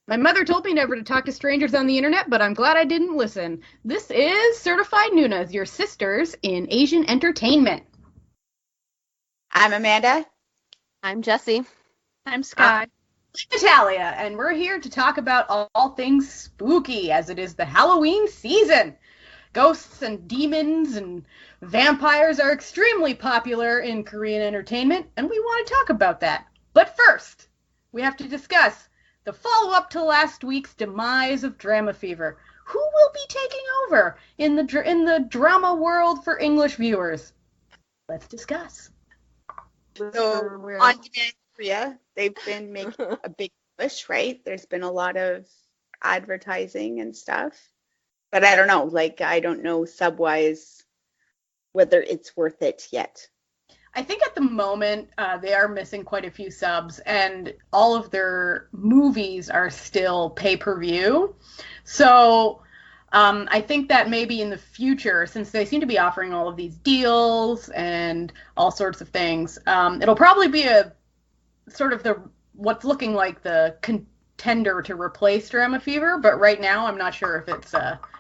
My mother told me never to talk to strangers on the internet, but I'm glad I didn't listen. This is Certified Nunas, your sisters in Asian entertainment. I'm Amanda. I'm Jessie. I'm Sky. Natalia, and we're here to talk about all things spooky, as it is the Halloween season. Ghosts and demons and vampires are extremely popular in Korean entertainment, and we want to talk about that. But first, we have to discuss the follow-up to last week's demise of Drama Fever. Who will be taking over in the drama world for English viewers? Let's discuss. So on Demand Korea, they've been making a big push, right? There's been a lot of advertising and stuff. But I don't know, I don't know sub-wise whether it's worth it yet. I think at the moment they are missing quite a few subs, and all of their movies are still pay-per-view. So I think that maybe in the future, since they seem to be offering all of these deals and all sorts of things, it'll probably be a sort of what's looking like the contender to replace Drama Fever. But right now, I'm not sure if it's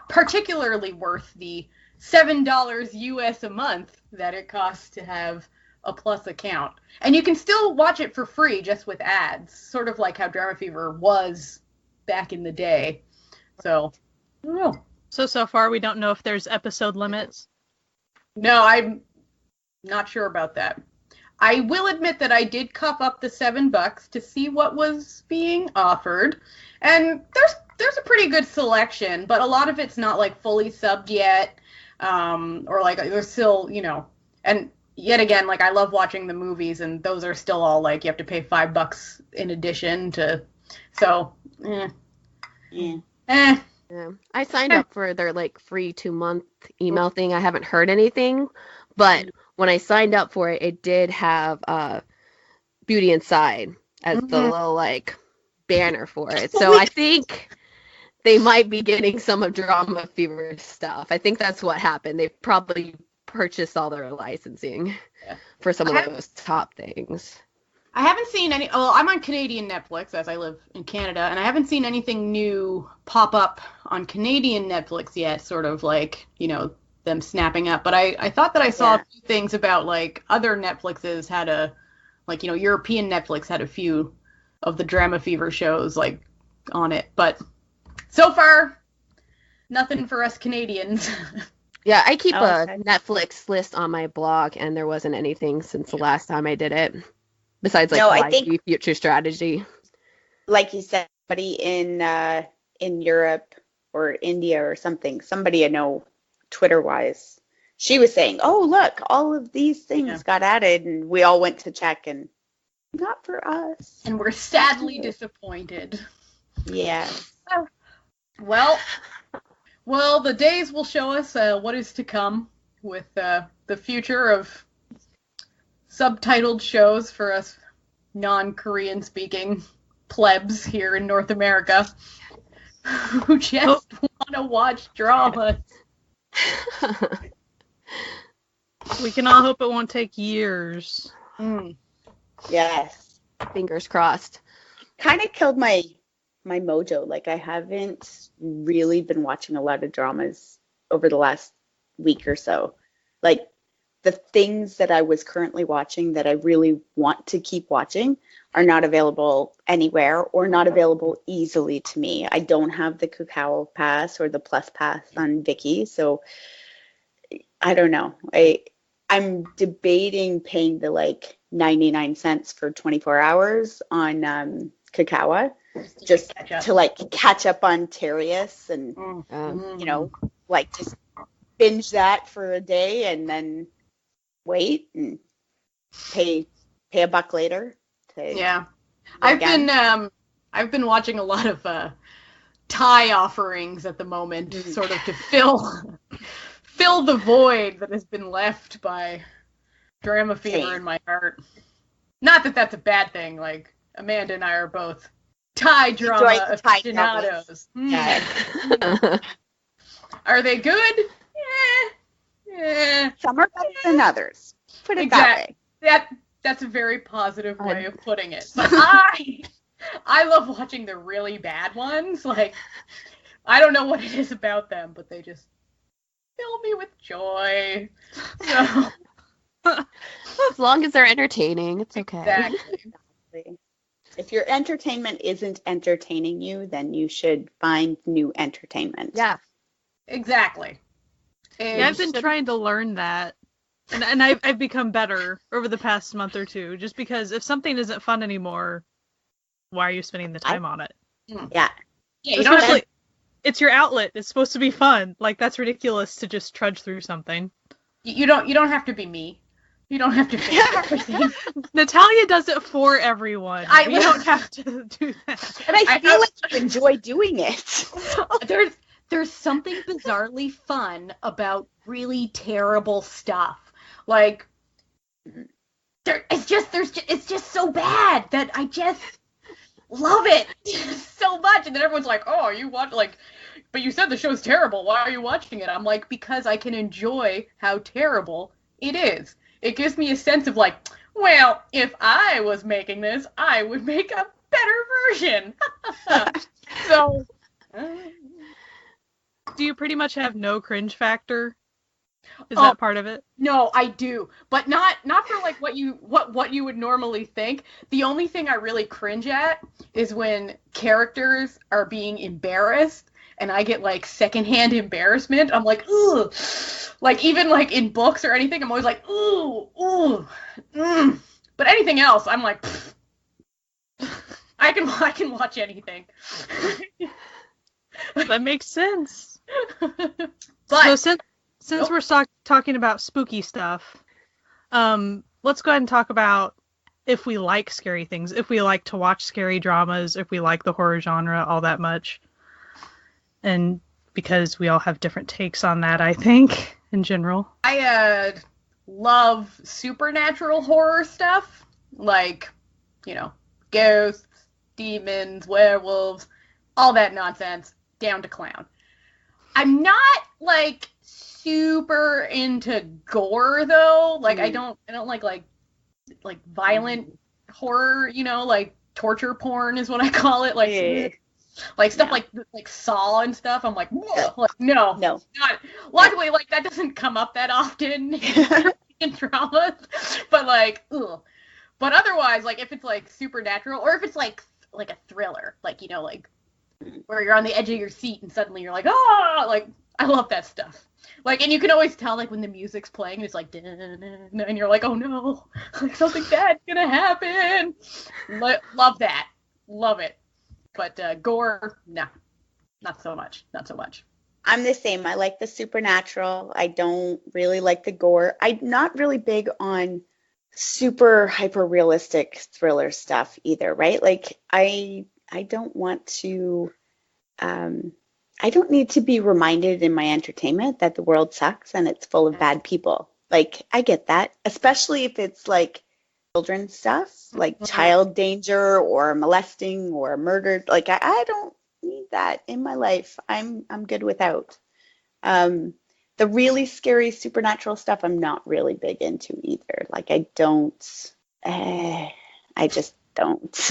particularly worth the $7 US a month that it costs to have a Plus account. And you can still watch it for free just with ads, sort of like how Drama Fever was back in the day. So, I don't know. So far we don't know if there's episode limits. No, I'm not sure about that. I will admit that I did cuff up the $7 to see what was being offered, and there's a pretty good selection, but a lot of it's not fully subbed yet, or there's still, and yet again, I love watching the movies, and those are still all you have to pay $5 in addition to, so, Yeah. Yeah. I signed up for their free 2-month email thing. I haven't heard anything, but when I signed up for it, it did have Beauty Inside as the little banner for it. So I think they might be getting some of Drama Fever stuff. I think that's what happened. They probably purchased all their licensing for some of those top things. I haven't seen any. Well, I'm on Canadian Netflix as I live in Canada, and I haven't seen anything new pop up on Canadian Netflix yet. Sort of them snapping up. But I thought that I saw a few things about other Netflixes had European Netflix had a few of the Drama Fever shows on it. But so far, nothing for us Canadians. Yeah, I keep a Netflix list on my blog, and there wasn't anything since the last time I did it. Besides, I think Future Strategy. Like you said, somebody in Europe or India or something, somebody I know Twitter-wise, she was saying, oh, look, all of these things got added, and we all went to check, and not for us. And we're sadly disappointed. Yeah. Well, the days will show us what is to come with the future of subtitled shows for us non-Korean speaking plebs here in North America who just want to watch dramas. We can all hope it won't take years. Yes. Fingers crossed. Kind of killed my mojo. I haven't really been watching a lot of dramas over the last week or so. The things that I was currently watching that I really want to keep watching are not available anywhere or not available easily to me. I don't have the Kakao Pass or the Plus Pass on Viki, so I don't know. I'm debating paying the 99 cents for 24 hours on Kakao just to catch up on Terius and just binge that for a day and then wait and pay $1 later. I've been watching a lot of Thai offerings at the moment, sort of to fill the void that has been left by Drama Fever in my heart. Not that that's a bad thing. Amanda and I are both Thai drama aficionados. Are they good? Some are better than others. Put it that way. That's a very positive way of putting it. But I love watching the really bad ones. Like, I don't know what it is about them, but they just fill me with joy. So, As long as they're entertaining, it's okay. exactly. If your entertainment isn't entertaining you, then you should find new entertainment. Yeah. Exactly. Yeah, I've been trying to learn that. And I've become better over the past month or two, just because if something isn't fun anymore, why are you spending the time on it? Yeah. Yeah, you don't have Especially, to, it's your outlet. It's supposed to be fun. Like, that's ridiculous to just trudge through something. you don't have to be me. You don't have to fix everything. Natalia does it for everyone. We don't have to do that. And I feel like you enjoy doing it. There's something bizarrely fun about really terrible stuff. Like, it's just so bad that I just love it so much. And then everyone's like, "Oh, you watch but you said the show's terrible. Why are you watching it?" I'm like, because I can enjoy how terrible it is. It gives me a sense of like, well, if I was making this, I would make a better version. So, do you pretty much have no cringe factor? Is that part of it? No, I do, but not for like what you would normally think. The only thing I really cringe at is when characters are being embarrassed and I get like secondhand embarrassment. I'm like, ooh, like even like in books or anything, I'm always like, ooh, But anything else, I'm like, I can watch anything. That makes sense. But so since we're talking about spooky stuff, let's go ahead and talk about if we like scary things, if we like to watch scary dramas, if we like the horror genre all that much. And because we all have different takes on that, I think, in general. I love supernatural horror stuff, like, ghosts, demons, werewolves, all that nonsense, down to clown. I'm not, like, super into gore, though. Like, I don't like violent horror, like torture porn is what I call it. Like, like stuff like Saw and stuff. I'm like, no. Not. Luckily, like that doesn't come up that often in dramas. But like, ugh. But otherwise, like if it's like supernatural or if it's like a thriller, like like where you're on the edge of your seat and suddenly you're like, like I love that stuff. Like, and you can always tell like when the music's playing, it's like, and you're like, oh no, like something bad's gonna happen. Love that, love it. But gore, no, not so much. I'm the same. I like the supernatural. I don't really like the gore. I'm not really big on super hyper realistic thriller stuff either, right? Like I don't want to I don't need to be reminded in my entertainment that the world sucks and it's full of bad people. Like I get that, especially if it's like children's stuff, like child danger or molesting or murder. Like I don't need that in my life. I'm good without. The really scary supernatural stuff I'm not really big into either. Like I just don't.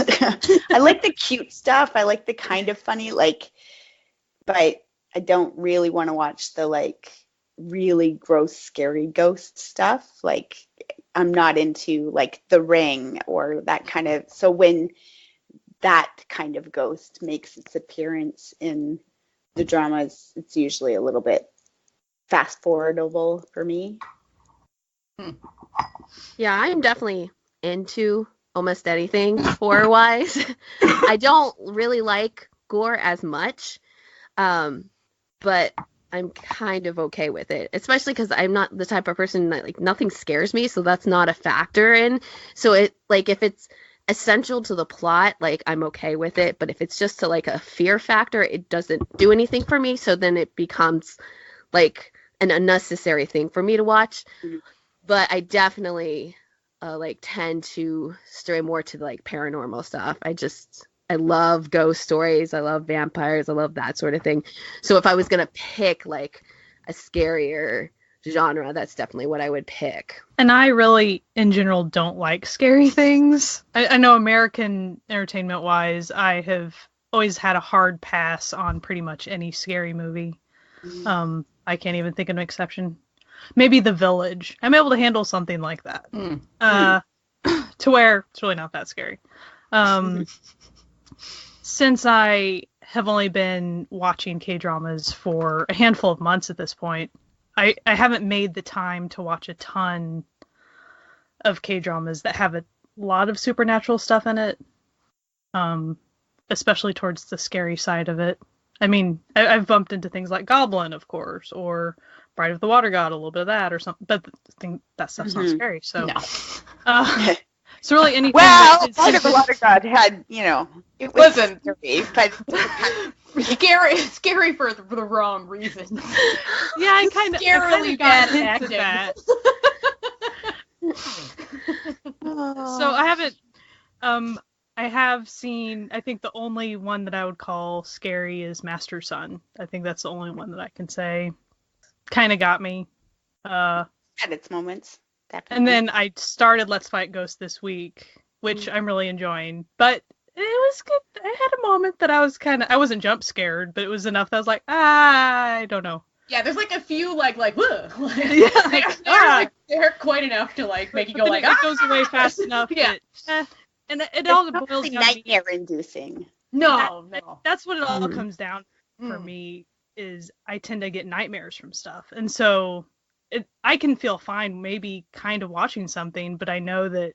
I like the cute stuff. I like the kind of funny, but I don't really want to watch the like really gross, scary ghost stuff. Like I'm not into like The Ring or that kind of. So when that kind of ghost makes its appearance in the dramas, it's usually a little bit fast forwardable for me. Yeah, I'm definitely into almost anything horror wise. I don't really like gore as much, but I'm kind of okay with it, especially because I'm not the type of person that like nothing scares me, so that's not a factor in. So it like if it's essential to the plot, like I'm okay with it, but if it's just to like a fear factor, it doesn't do anything for me. So then it becomes like an unnecessary thing for me to watch. But I definitely like tend to stray more to like paranormal stuff. I love ghost stories. I love vampires. I love that sort of thing. So if I was going to pick like a scarier genre, that's definitely what I would pick. And I really, in general, don't like scary things. I know American entertainment wise, I have always had a hard pass on pretty much any scary movie. I can't even think of an exception. Maybe The Village. I'm able to handle something like that. To where it's really not that scary. Since I have only been watching K-dramas for a handful of months at this point, I haven't made the time to watch a ton of K-dramas that have a lot of supernatural stuff in it, especially towards the scary side of it. I mean, I've bumped into things like Goblin, of course, or Bride of the Water God, a little bit of that, or something. But that stuff's not scary, so. No. So really anything. Well, Bride of the Water God had, it was Listen. scary, but Scary for the wrong reasons. Yeah, I kind of Scarily got bad hints of acting. that. So I haven't. I have seen. I think the only one that I would call scary is Master Sun. I think that's the only one that I can say kind of got me. had its moments. Definitely. And then I started Let's Fight Ghost this week, which I'm really enjoying. But it was good. I had a moment that I wasn't jump scared, but it was enough that I was like, I don't know. Yeah, there's like a few like whoa. Yeah, they're quite enough to like make you go like it goes away fast enough. Yeah. That, and it it's all not boils really down to me. No. nightmare-inducing. That's what it all comes down for me, is I tend to get nightmares from stuff. And so I can feel fine maybe kind of watching something, but I know that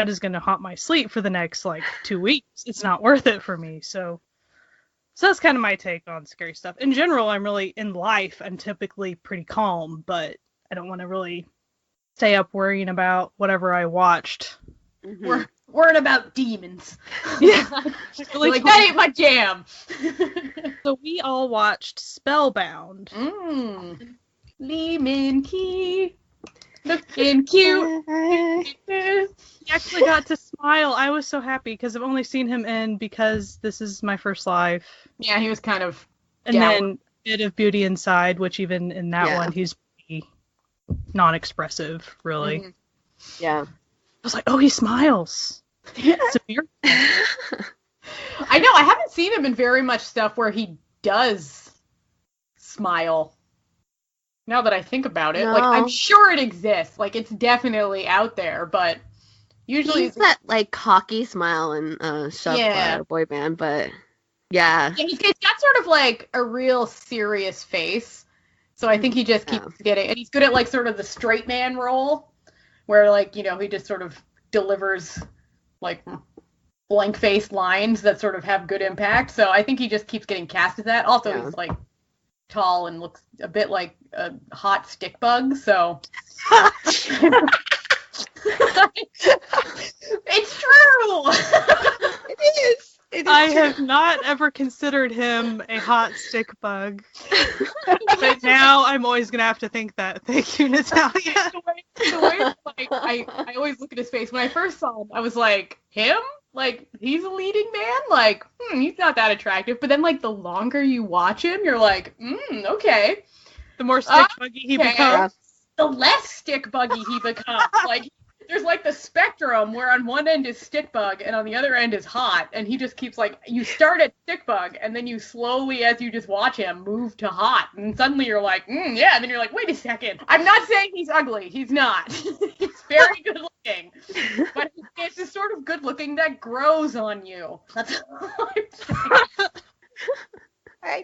is going to haunt my sleep for the next like 2 weeks. It's not worth it for me. So that's kind of my take on scary stuff. In general, I'm typically pretty calm, but I don't want to really stay up worrying about whatever I watched. Mhm. Worrying about demons. Yeah. Like that ain't my jam. So we all watched Spellbound. Lee Min Ki, looking cute. He actually got to smile. I was so happy because I've only seen him in Because This Is My First Life. Yeah, he was kind of. And then a bit of Beauty Inside, which even in that one, he's pretty non-expressive, really. Mhm. Yeah. I was like, oh, he smiles. It's a miracle. I know. I haven't seen him in very much stuff where he does smile. Now that I think about it, like I'm sure it exists. Like it's definitely out there, but usually He's that like cocky smile in Boy Band, but yeah. He's got sort of like a real serious face. So I think he just keeps getting, and he's good at like sort of the straight man role, where like he just sort of delivers like blank-faced lines that sort of have good impact. So I think he just keeps getting cast as that. Also, he's like tall and looks a bit like a hot stick bug, so it's true. It is. I have not ever considered him a hot stick bug, but now I'm always gonna have to think that. Thank you, Natalia. The way like I always look at his face. When I first saw him, I was like, him? Like, he's a leading man? Like, he's not that attractive. But then, like, the longer you watch him, you're like, okay. The more stick buggy he becomes. The less stick buggy he becomes. Like, there's, like, the spectrum where on one end is stick bug and on the other end is hot. And he just keeps, like, you start at stick bug and then you slowly, as you just watch him, move to hot. And suddenly you're like, yeah. And then you're like, wait a second. I'm not saying he's ugly. He's not. He's very good looking. But it's just sort of good looking that grows on you. That's all I'm saying. I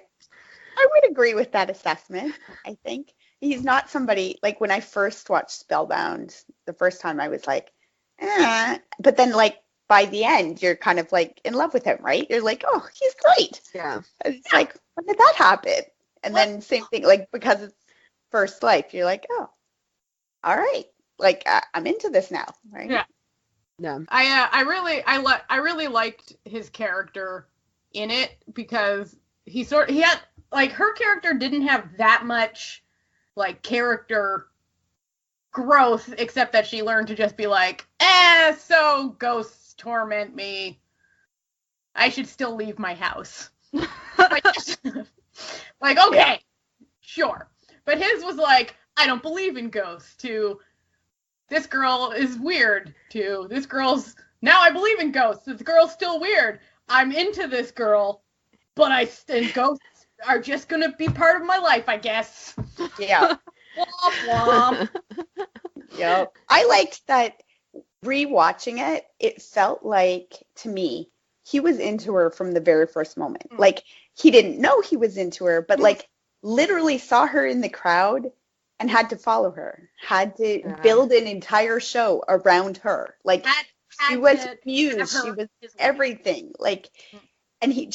would agree with that assessment. I think he's not somebody, like when I first watched Spellbound, the first time I was like, but then like by the end, you're kind of like in love with him, right? You're like, oh, he's great. Yeah. And it's like, when did that happen? And then same thing, like because it's First Life, you're like, oh, all right. Like I'm into this now, right? Yeah. Yeah. I really liked his character in it because he had like her character didn't have that much like character growth except that she learned to just be like, so ghosts torment me. I should still leave my house. like, okay, sure. But his was like, I don't believe in ghosts, to this girl is weird, to this girl's, now I believe in ghosts, this girl's still weird, I'm into this girl, but and ghosts are just gonna be part of my life, I guess. Yeah. Womp womp. Yep. I liked that rewatching it, it felt like, to me, he was into her from the very first moment. Like, he didn't know he was into her, but like literally saw her in the crowd and had to follow her, had to build an entire show around her. Like, she was fused, she was everything. Like, and he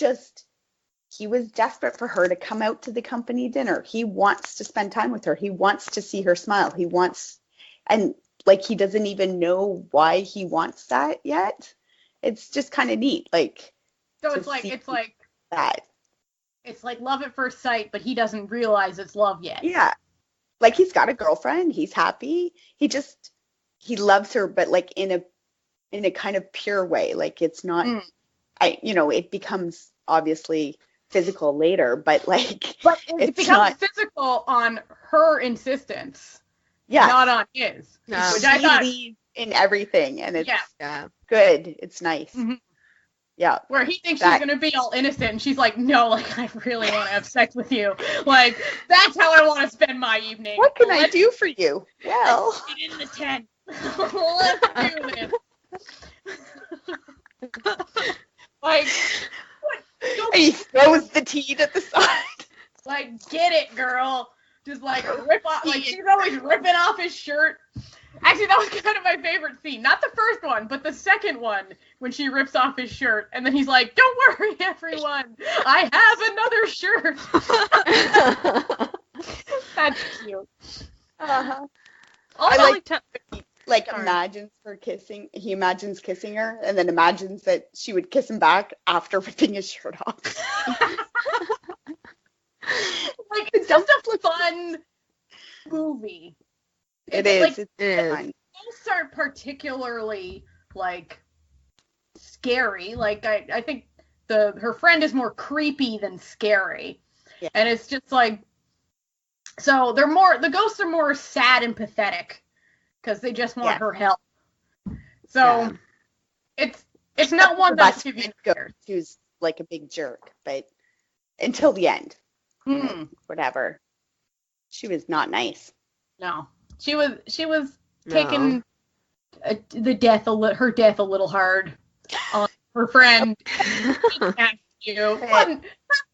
was desperate for her to come out to the company dinner. He wants to spend time with her. He wants to see her smile. And like, he doesn't even know why he wants that yet. It's just kind of neat. Like, so it's like that. It's like love at first sight, but he doesn't realize it's love yet. Yeah. Like, he's got a girlfriend. He's happy. He loves her, but like in a kind of pure way. Like, it's not, it becomes obviously physical later, but like, but it becomes physical on her insistence. Yeah. Not on his. No. Which I thought in everything, and it's good. It's nice. Mm-hmm. Yeah. Where he thinks she's gonna be all innocent, and she's like, no, like, I really want to have sex with you. Like, that's how I want to spend my evening. What can I do for you? Well, let's get in the tent. Let's do this. Like, what? And he throws the tea to the side. Like, get it, girl. Just like rip off, like she's always ripping off his shirt. Actually, that was kind of my favorite scene. Not the first one, but the second one, when she rips off his shirt, and then he's like, "Don't worry, everyone, I have another shirt." That's cute. Uh-huh. I like imagines her kissing. He imagines kissing her, and then imagines that she would kiss him back after ripping his shirt off. Like, it's just a fun movie. It is. Like, it is. Ghosts aren't particularly like scary. Like, I think her friend is more creepy than scary. Yeah. And it's just like, so the ghosts are more sad and pathetic because they just want her help. So it's not one that's giving who's like a big jerk, but until the end. Whatever. She was not nice. No, she was taking her death a little hard on her friend. Her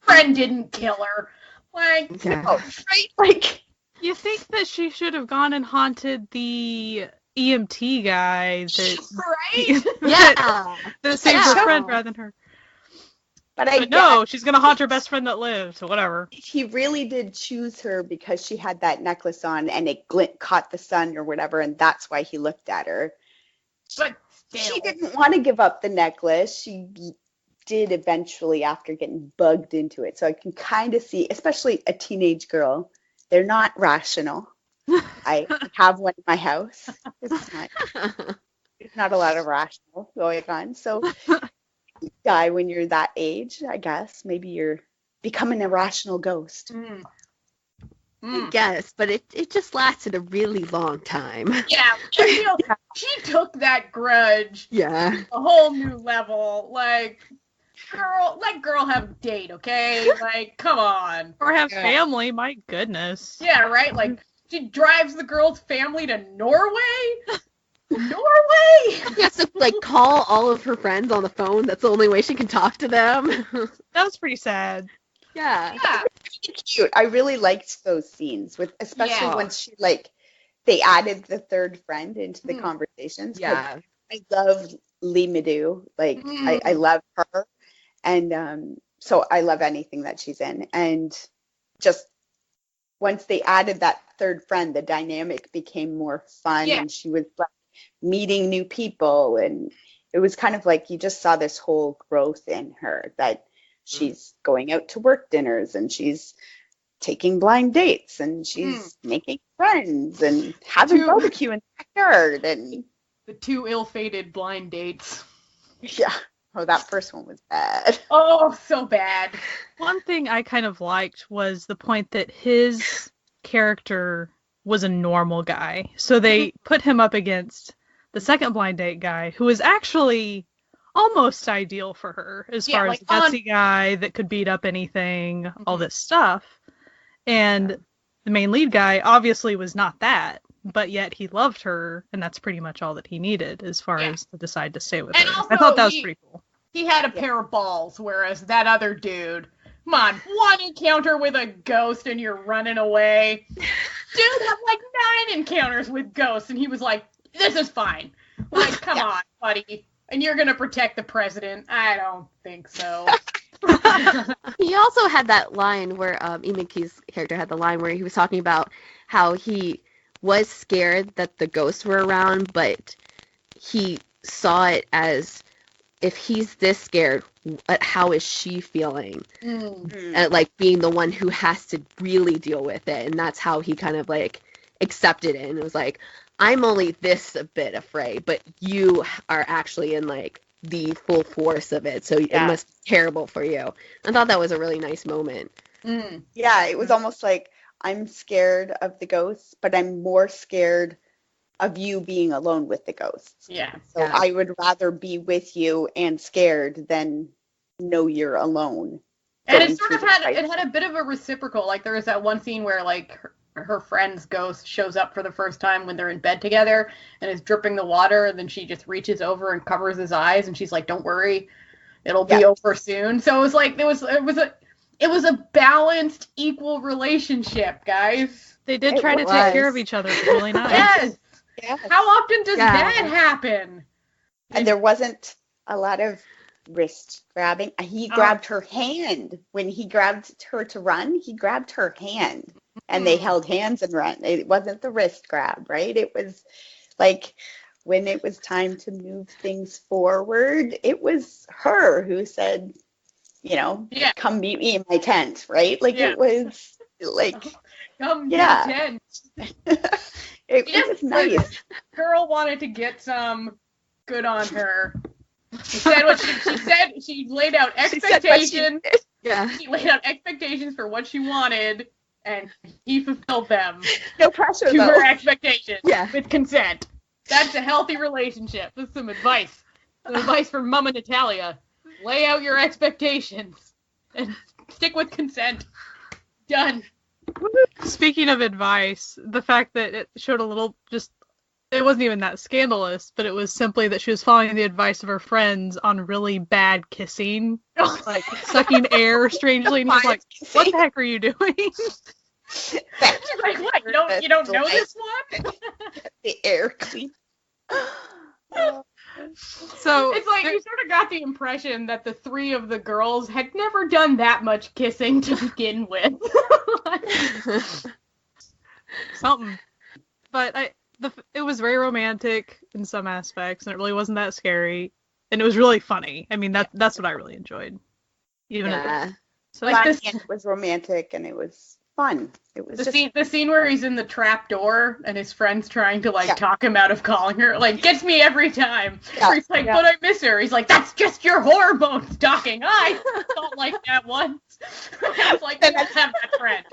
friend didn't kill her. Like, right? Like, you think that she should have gone and haunted the EMT guy that saved her friend rather than her. But no, she's going to haunt her best friend that lives, so whatever. He really did choose her because she had that necklace on and it caught the sun or whatever, and that's why he looked at her. But she didn't want to give up the necklace. She did eventually after getting bugged into it. So I can kind of see, especially a teenage girl, they're not rational. I have one in my house. There's not a lot of rational going on. So die when you're that age, I guess. Maybe you're becoming a rational ghost. I guess, but it just lasted a really long time. Yeah, she took that grudge a whole new level. Like, let girl have a date, okay? Like, come on. Or have family, my goodness. Yeah, right? Like, she drives the girl's family to Norway? Norway? She has to, like, call all of her friends on the phone. That's the only way she can talk to them. That was pretty sad. Yeah. Cute. I really liked those scenes, especially when she, like, they added the third friend into the conversations. Yeah. I love Lee Meadow. Like, I love her. And so I love anything that she's in. And just once they added that third friend, the dynamic became more fun. Yeah. And she was, like, meeting new people. And it was kind of like you just saw this whole growth in her, that she's going out to work dinners and she's taking blind dates and she's making friends and having barbecue in the backyard. And the two ill-fated blind dates. Yeah. Oh, that first one was bad. Oh, so bad. One thing I kind of liked was the point that his character was a normal guy. So they put him up against the second blind date guy, who was actually almost ideal for her as far as the gutsy guy that could beat up anything, all this stuff. And the main lead guy obviously was not that, but yet he loved her, and that's pretty much all that he needed as far as to decide to stay with her. Also, I thought that was pretty cool. He had a pair of balls, whereas that other dude, come on, one encounter with a ghost and you're running away. Dude had like 9 encounters with ghosts, and he was like, this is fine. Like, come on, buddy. And you're going to protect the president? I don't think so. He also had that line where Ian McKee's character had the line where he was talking about how he was scared that the ghosts were around, but he saw it as, if he's this scared, how is she feeling? And, like, being the one who has to really deal with it. And that's how he kind of, like, accepted it. And it was like, I'm only this a bit afraid, but you are actually in, like, the full force of it. So it must be terrible for you. I thought that was a really nice moment. Yeah, it was almost like, I'm scared of the ghosts, but I'm more scared of you being alone with the ghosts. Yeah. So I would rather be with you and scared than know you're alone. And it sort of had a bit of a reciprocal. Like, there was that one scene where, like, her friend's ghost shows up for the first time when they're in bed together and is dripping the water, and then she just reaches over and covers his eyes, and she's like, don't worry, it'll be over soon. So it was like, it was a balanced, equal relationship, guys. They did try to take care of each other. It was really nice. Yes. How often does that happen? And there wasn't a lot of wrist grabbing. He grabbed her hand. When he grabbed her to run, he grabbed her hand. And they held hands and ran. It wasn't the wrist grab, right? It was like, when it was time to move things forward, it was her who said, you know, come meet me in my tent, right? Like, it was like, come meet my tent. It was nice. Girl wanted to get some. Good on her. She said what she said. She laid out expectations. She laid out expectations for what she wanted, and he fulfilled them. No pressure, to though. her expectations. With consent. That's a healthy relationship. That's some advice. Some advice from Mama Natalia. Lay out your expectations and stick with consent. Done. Speaking of advice, the fact that it showed a little, it wasn't even that scandalous, but it was simply that she was following the advice of her friends on really bad kissing, like sucking air strangely, and was like, what the heck are you doing? She's like, what? You don't know this one? The air clean. So it's like you sort of got the impression that the 3 of the girls had never done that much kissing to begin with. Something. But it was very romantic in some aspects, and it really wasn't that scary, and it was really funny. I mean, that's what I really enjoyed. So like it was romantic, and it was fun. It was the scene where he's in the trap door and his friend's trying to talk him out of calling her, like, gets me every time. He's like, but I miss her. He's like, that's just your hormones talking. I thought like that once. I was like, let's have that friend.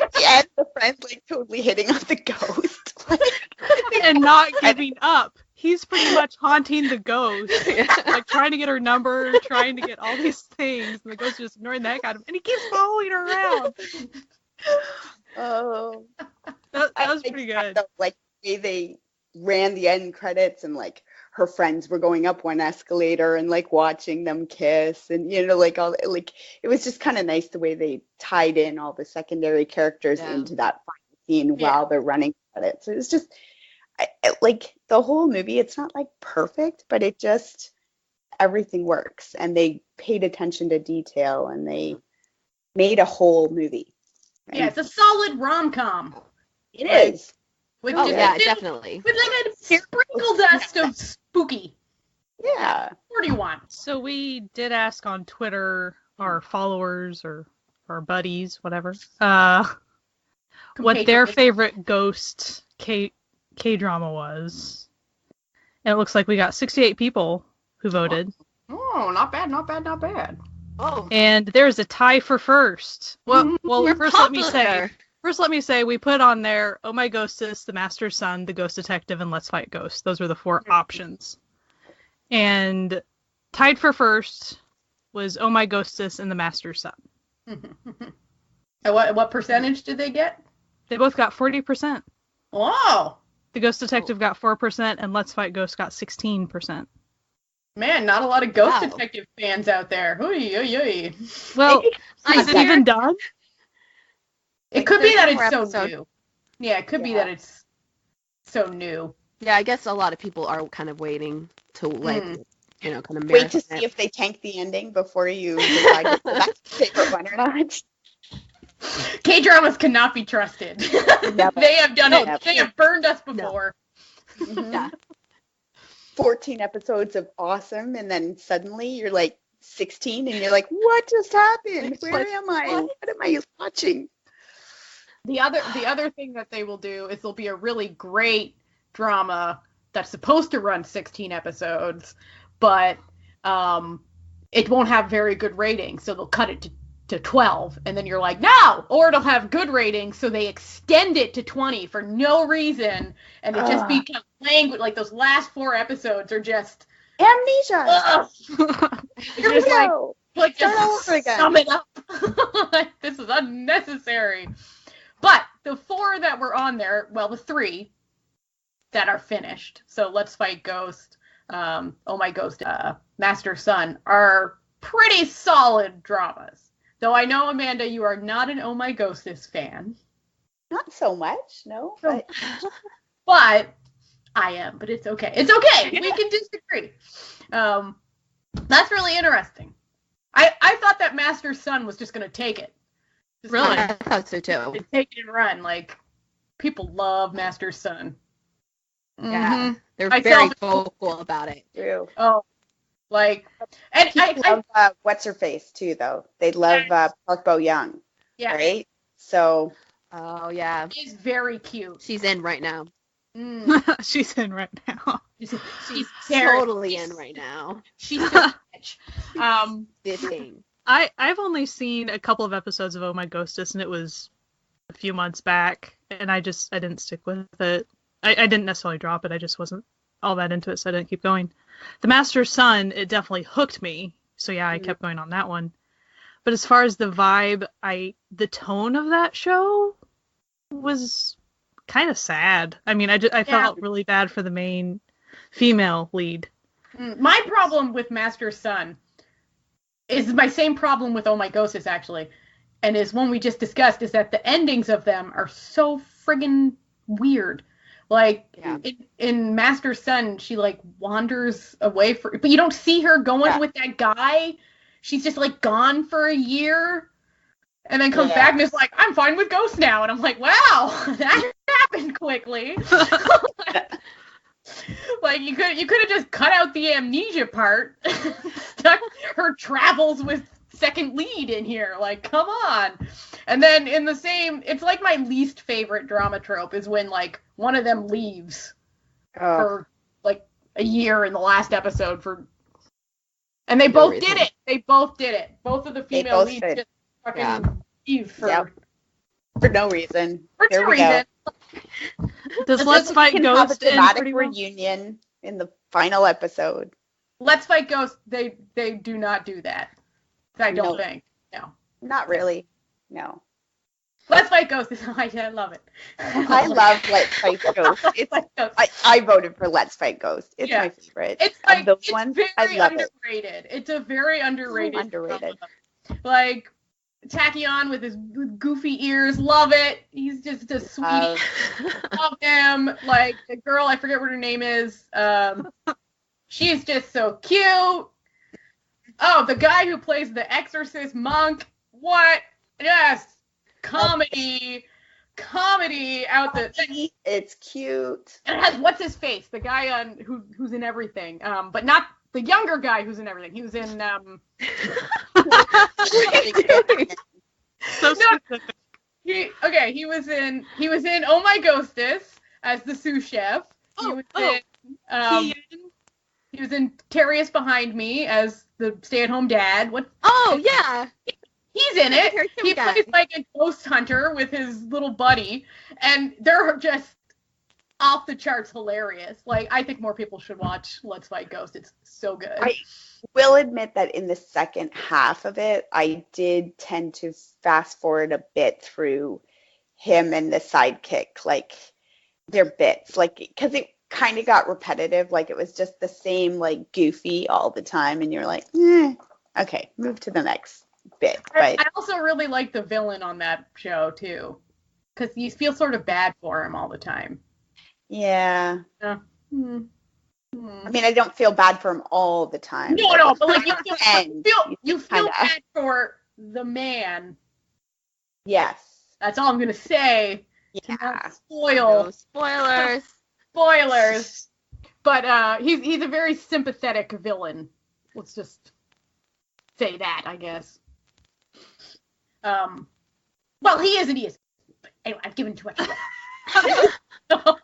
At the end, the friend's like totally hitting on the ghost. And not giving up. He's pretty much haunting the ghost, like trying to get her number, trying to get all these things, and the ghost is just ignoring the heck out of him, and he keeps following her around. Oh, that was pretty good. Like the way they ran the end credits, and like her friends were going up one escalator and like watching them kiss, and like all like it was just kind of nice the way they tied in all the secondary characters into that final scene while they're running credits. It was just like the whole movie. It's not like perfect, but it just everything works, and they paid attention to detail, and they made a whole movie. Right? Yeah, it's a solid rom-com. It is. Definitely. With like a sprinkle dust of spooky. Yeah. What do you want? So we did ask on Twitter, our followers or our buddies, whatever, what their favorite ghost K-drama was. And it looks like we got 68 people who voted. Oh, not bad, not bad, not bad. Oh. And there's a tie for first. Well, first let me say, First, let me say we put on there Oh My Ghostess, The Master's Son, The Ghost Detective, and Let's Fight Ghosts. Those were the 4 options. And tied for first was Oh My Ghostess and The Master's Son. And what percentage did they get? They both got 40%. Wow. The Ghost Detective got 4%, and Let's Fight Ghosts got 16%. Man, not a lot of Ghost Wow. Detective fans out there. Oy, oy, oy. Well, I is it hear- even done? It Like could be that 13 more it's so episodes. new. Yeah, it could be Yeah. that it's so new. Yeah, I guess a lot of people are kind of waiting to like, you know, kind of Wait to marathon see it. if they tank the ending before you decide to go back to favorite one or not. K-dramas cannot be trusted. Never. They have done it. Never. They have burned us before. Mhm. Yeah. 14 episodes of awesome, and then suddenly you're like 16, and you're like, what just happened? Where Like, am I? what? What am I watching? The other thing that they will do is there'll be a really great drama that's supposed to run 16 episodes, but it won't have very good ratings, so they'll cut it to 12, and then you're like, no! Or it'll have good ratings, so they extend it to 20 for no reason, and it just becomes language. Like, those last 4 episodes are just, Amnesia. ugh! Here we It's just like, go. like Start just all over again. sum it up. This is unnecessary. But the 4 that were on there, well, the 3 that are finished, so Let's Fight Ghost, Oh My Ghost, Master's Son, are pretty solid dramas. Though I know, Amanda, you are not an Oh My Ghostess fan, Not so much, no. So- But but I am. But it's okay. It's okay. We can disagree. That's really interesting. I thought that Master's Son was just gonna take it. Just Really? gonna I thought so too. take it and run. Like, people love Master's Son. Yeah, they're I very tell- vocal about it. true. Oh, like, and People I love what's her face too, though. They love Park Bo Young, yeah, right? So Oh yeah, she's very cute. she's in right now. Mm. She's in right now. She's very, Totally in right now. she's so rich. This thing. I've only seen a couple of episodes of Oh My Ghostess, and it was a few months back, and I didn't stick with it. I didn't necessarily drop it. I just wasn't all that into it, so I didn't keep going. The Master's Son, it definitely hooked me, so yeah, I kept going on that one. But as far as the vibe, the tone of that show was kind of sad. I mean, I felt really bad for the main female lead. My problem with Master's Son is my same problem with Oh My Ghostess, actually, and is one we just discussed, is that the endings of them are so friggin' weird. Like, Yeah. in Master's Son, she, like, wanders away but you don't see her going with that guy. She's just, like, gone for a year, and then comes back and is like, I'm fine with ghosts now. And I'm like, wow, that happened quickly. Like, you could have just cut out the amnesia part, stuck her travels with second lead in here. Like, come on. And then in the same, it's like my least favorite drama trope is when, like, one of them leaves for, like, a year in the last episode and they both did it. They both did it. Both of the female both leads did. just fucking leave for no reason. for There no we go. reason. Does Let's Let's Fight We can have a Ghost end dramatic pretty well? reunion in the final episode. Let's Fight Ghost, they do not do that. I don't No. think. No. Not really. No. Let's Fight Ghost is I love it. I love Let's Fight Ghost. It's Fight Ghost. I voted for Let's Fight Ghost. It's Yeah. my favorite. It's Of like those it's ones, very I love it. underrated. It's a very underrated. underrated. drama. Like Tachyon with his goofy ears, love it. He's just a sweetie. Love him. Like the girl, I forget what her name is. She's just so cute. Oh, the guy who plays the Exorcist monk. What? Yes, comedy out the. It's cute. And it has what's his face, the guy on who's in everything, but not the younger guy who's in everything. He was in So No. specific. he was in Oh My Ghostess as the sous chef. He was in Terrius Behind Me as the stay-at-home dad. Oh yeah. He's He's in it. Here He guy. plays like a ghost hunter with his little buddy, and they're just off the charts hilarious. Like, I think more people should watch Let's Fight Ghost. It's so good. I will admit that in the second half of it, I did tend to fast forward a bit through him and the sidekick, like their bits, like, because it kind of got repetitive. Like, it was just the same, like, goofy all the time, and you're like, okay, move to the next bit. But I also really like the villain on that show too, because you feel sort of bad for him all the time. yeah, I I mean, I don't feel bad for him all the time. No, but like you And feel kinda- bad for the man. yes, That's all I'm gonna say. To yeah. not spoil No spoilers. spoilers. But he's a very sympathetic villain. Let's just say that, I guess. Well, he is and he is. Anyway, I've given too much away.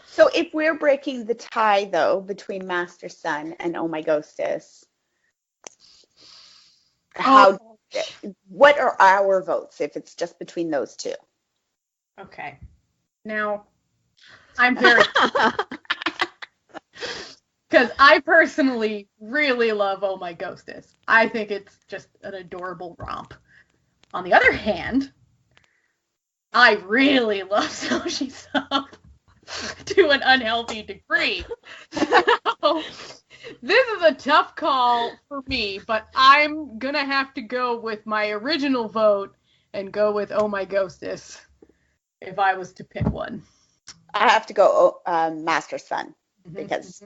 So if we're breaking the tie, though, between Master Sun and Oh My Ghostess, what are our votes if it's just between those two? Okay. Now, I'm very... Because I personally really love Oh My Ghostess. I think it's just an adorable romp. On the other hand, I really love Sushi's Up to an unhealthy degree. So, this is a tough call for me, but I'm going to have to go with my original vote and go with Oh My Ghostess if I was to pick one. I have to go Master Sun Mhm. because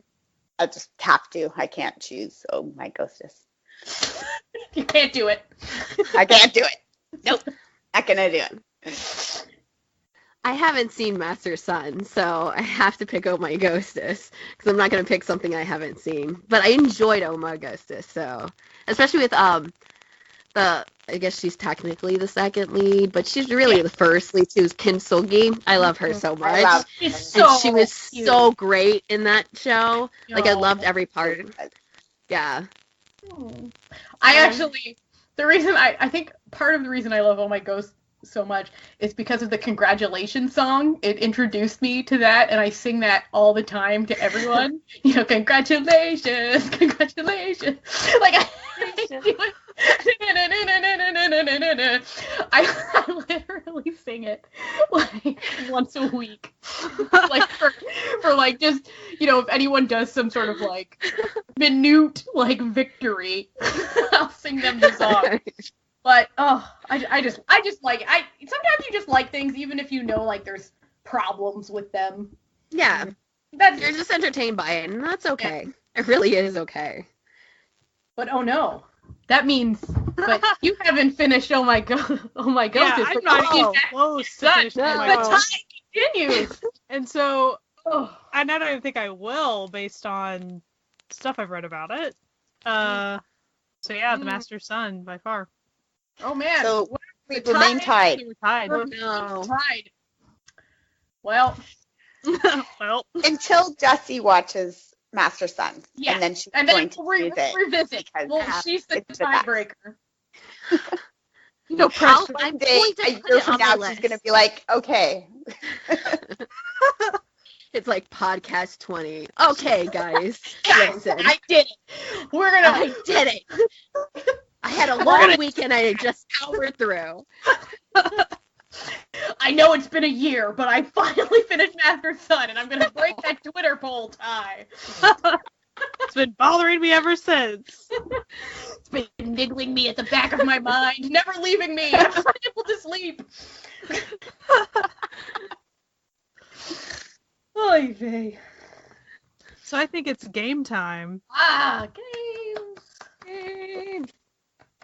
I just have to. I can't choose Oh My Ghostess. You can't do it. I can't do it. Nope. Not gonna do it. I haven't seen Master Sun, so I have to pick Oh My Ghostess because I'm not gonna pick something I haven't seen. But I enjoyed Oh My Ghostess, so especially with I guess she's technically the second lead, but she's really the first lead too. Kintsugi. I love her so much. I love She's her. so And she was cute. so great in that show. Like, I Oh. loved every part. Yeah. I actually, the reason I think part of the reason I love Oh My Ghost so much is because of the congratulations song. It introduced me to that, and I sing that all the time to everyone. You know, congratulations, congratulations. Like, I do it. I literally sing it like once a week. Like for like just, you know, if anyone does some sort of like minute like victory, I'll sing them the song. But I just like it. Sometimes you just like things even if you know like there's problems with them. Yeah. That's You're just entertained by it, and that's okay. It really is okay. But oh no. That means but you haven't finished Oh My Ghost. Yeah, I'm not even close to finishing No. my The vote. tie continues. And so Oh. I don't even think I will based on stuff I've read about it. So yeah, The Master Sun by far. Oh man. So What- we the remain tie- tied We're tied. Oh no. Tied. Well, Well, until Jessie watches Master Sun, yes. and then she's and going then to we'll choose it. revisit. because Well, she's the it's the best. tiebreaker. No pressure. I'm One day, going to a put year it from on my now, she's list. going to be like, okay. It's like podcast 20. Okay, guys. Listen. I did it. We're gonna. I did it. I had a long weekend I just powered through. I know it's been a year, but I finally finished Master Sun, and I'm gonna break that Twitter poll tie. it's been bothering me ever since. It's been niggling me at the back of my mind, never leaving me. I'm unable to sleep. Oy vey. So I think it's game time. Games.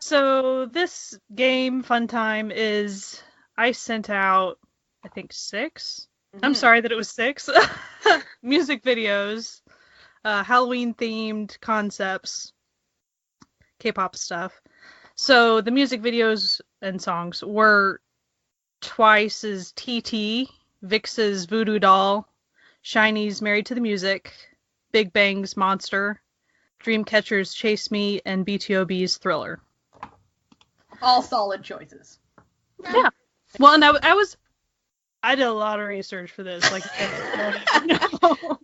So this game fun time is I sent out I think 6. I'm sorry that it was 6 music videos, Halloween themed concepts, K-pop stuff. So the music videos and songs were Twice's TT, Vix's Voodoo Doll, Shiny's Married to the Music, Big Bang's Monster, Dreamcatcher's Chase Me, and BTOB's Thriller. All solid choices. Yeah. Well, and I did a lot of research for this, like, no.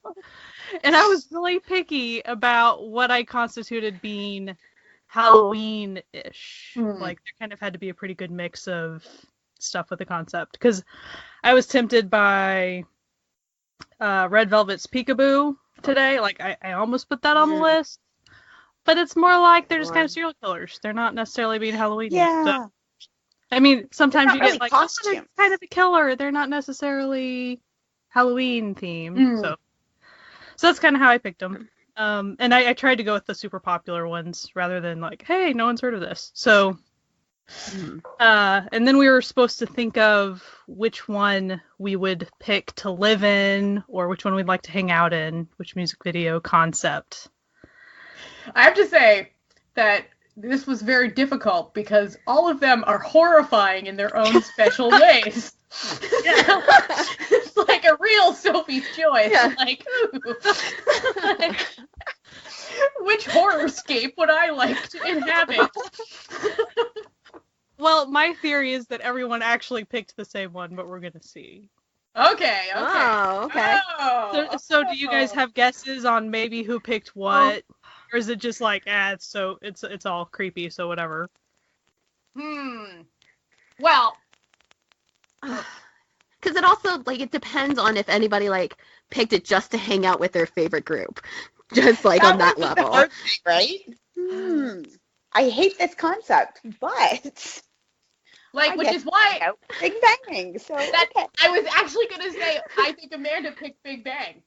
And I was really picky about what I constituted being Halloween-ish. Like, there kind of had to be a pretty good mix of stuff with the concept, because I was tempted by Red Velvet's Peekaboo today. Like, I almost put that on the list, but it's more like they're just kind of serial killers. They're not necessarily being Halloween. Yeah. So, I mean, sometimes you really get like, costumes. they're kind of a killer. They're not necessarily Halloween themed. So that's kind of how I picked them. And I tried to go with the super popular ones rather than like, hey, no one's heard of this. So, and then we were supposed to think of which one we would pick to live in, or which one we'd like to hang out in, which music video concept. I have to say that this was very difficult because all of them are horrifying in their own special ways. It's like a real Sophie's Choice. Yeah. Like, ooh. Like, which horrorscape would I like to inhabit? Well, my theory is that everyone actually picked the same one, but we're gonna see. Okay. Oh, okay. Oh, So do you guys have guesses on maybe who picked what? Or is it just like, it's all creepy, so whatever? Well, because it also, like, it depends on if anybody, like, picked it just to hang out with their favorite group. Just, like, on that level. Hard thing, right? I hate this concept, but... like, which is why... Big Bang, so... I was actually going to say, I think Amanda picked Big Bang.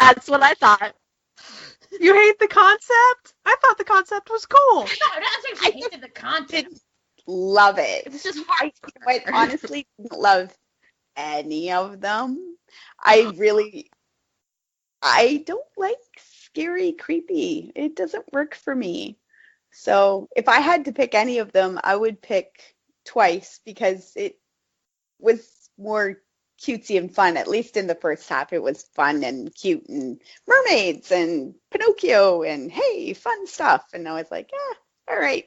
That's what I thought. You hate the concept? I thought the concept was cool. No, I don't think she hated the content. Love it. It's just hard. I honestly didn't love any of them. I don't like scary, creepy. It doesn't work for me. So if I had to pick any of them, I would pick Twice because it was more cutesy and fun. At least in the first half, it was fun and cute and mermaids and Pinocchio and hey, fun stuff. And I was like, all right,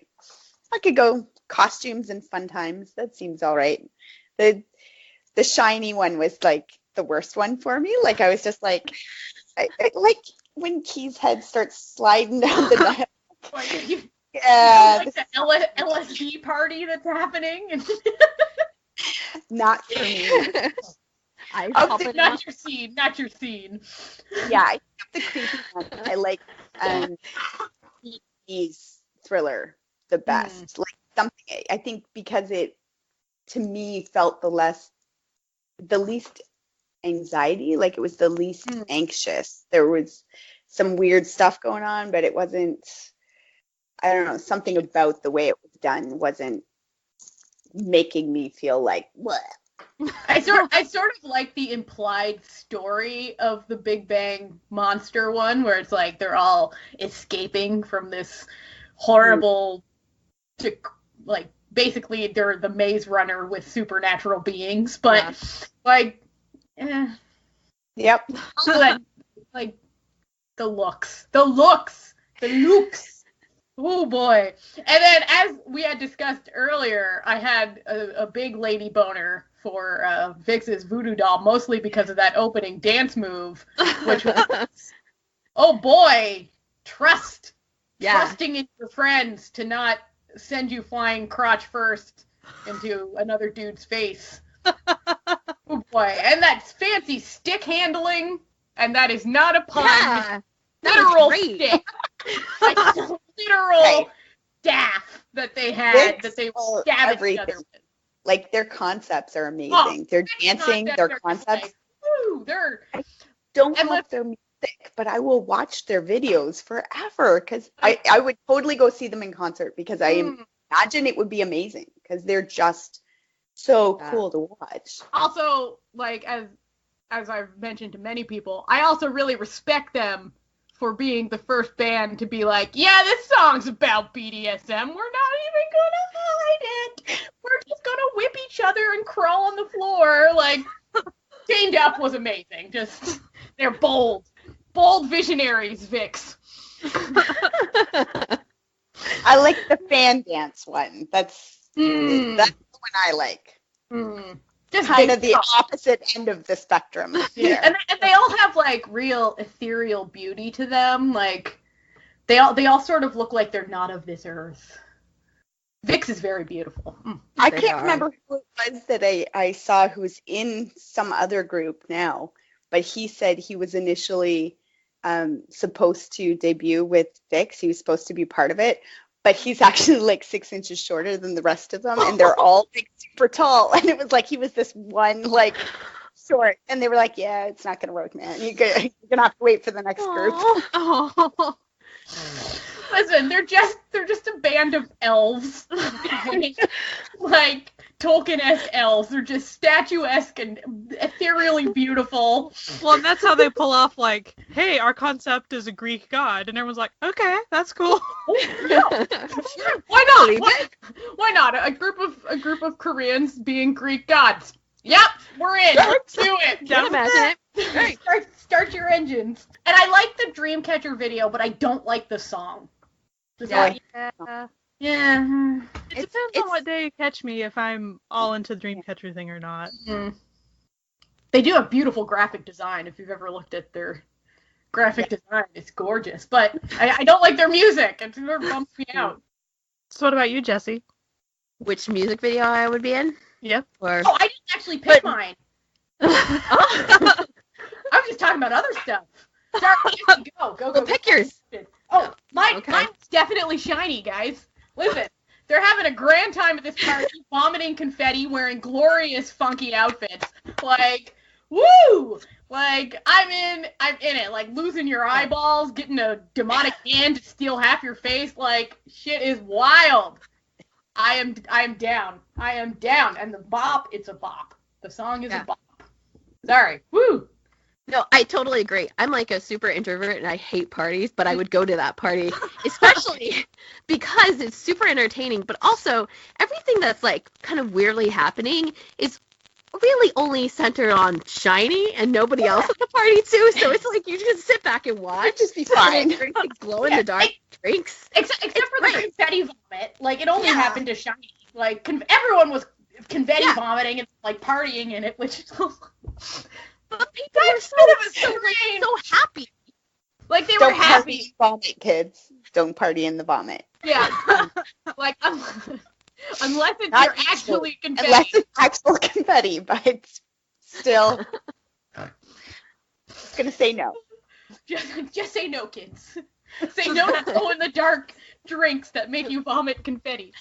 I could go costumes and fun times. That seems all right. The shiny one was like the worst one for me. Like I was just like, I like when Key's head starts sliding down the neck. Yeah, like the LSD party that's happening. Not for me. Not your scene. Yeah, I think the creepy one I like Key's Thriller the best. Like something I think because it to me felt the least anxiety, like it was the least anxious. There was some weird stuff going on, but it wasn't, I don't know, something about the way it was done wasn't making me feel like, what? I sort of like the implied story of the Big Bang monster one, where it's like they're all escaping from this horrible, like basically they're the Maze Runner with supernatural beings, but like, Yep. Also that, like the looks. Oh boy. And then as we had discussed earlier, I had a big lady boner for Vix's voodoo doll, mostly because of that opening dance move, which was, oh boy, trusting in your friends to not send you flying crotch first into another dude's face. Oh boy. And that's fancy stick handling, and that is not a pun. Yeah, literal stick. Like, literal staff that they had, that they stabbed each other with. Like, their concepts are amazing. Oh, their dancing, their concepts. Like, woo, I don't love their music, but I will watch their videos forever because I would totally go see them in concert because I imagine it would be amazing because they're just so cool to watch. Also, like, as I've mentioned to many people, I also really respect them for being the first band to be like, yeah, this song's about BDSM. We're not even gonna hide it. We're just gonna whip each other and crawl on the floor. Like, Chained Up was amazing. Just, they're bold visionaries, Vix. I like the fan dance one. That's Mm. the one I like. Just Kind big of the stuff. opposite end of the spectrum. Yeah, and they all have like real ethereal beauty to them. Like they all sort of look like they're not of this earth. Vix is very beautiful. I They can't are. remember who it was that I saw who's in some other group now, but he said he was initially supposed to debut with Vix. He was supposed to be part of it, but he's actually like 6 inches shorter than the rest of them, and they're all like super tall. And it was like he was this one like short, and they were like, "Yeah, it's not gonna work, man. You're gonna have to wait for the next group." Oh. Listen, they're just a band of elves, like Tolkien-esque elves. They're just statuesque and ethereally beautiful. Well, and that's how they pull off like, hey, our concept is a Greek god, and everyone's like, okay, that's cool. Why not? Why not? A group of Koreans being Greek gods. Yep, we're in. Let's do it. Down with Imagine it. Hey, start your engines. And I like the Dreamcatcher video, but I don't like the song. Does that- yeah. It depends on what day you catch me if I'm all into the Dreamcatcher thing or not. They do have beautiful graphic design. If you've ever looked at their graphic design, it's gorgeous. But I don't like their music. It sort of bumps me out. So what about you, Jesse? Which music video I would be in? Yep. Or Oh, I didn't actually pick mine. I was just talking about other stuff. Sorry, go. well, pick yours. Oh, mine's Okay. definitely shiny, guys. Listen, they're having a grand time at this party, vomiting confetti, wearing glorious, funky outfits. Like, woo! Like, I'm in it. Like, losing your eyeballs, getting a demonic hand to steal half your face. Like, shit is wild. I am down. I am down. And the bop, it's a bop. The song is a bop. Sorry. Woo! No, I totally agree. I'm like a super introvert and I hate parties, but I would go to that party, especially because it's super entertaining, but also everything that's like kind of weirdly happening is really only centered on Shiny and nobody else at the party too. So it's like you just sit back and watch. It'd just be fine. Drink like glow in the dark drinks. Except for the great. confetti vomit. Like, it only Yeah. happened to Shiny. Like, everyone was confetti Yeah. vomiting and, like, partying in it, which... But people were so, It was so, insane. so happy. Like, they were Don't happy. party in vomit, kids. Don't party in the vomit. Yeah. Like, unless it's Not your actually confetti. Unless it's actual confetti, but still gonna say no. Just say no, kids. Say no to glow-in-the-dark drinks that make you vomit confetti.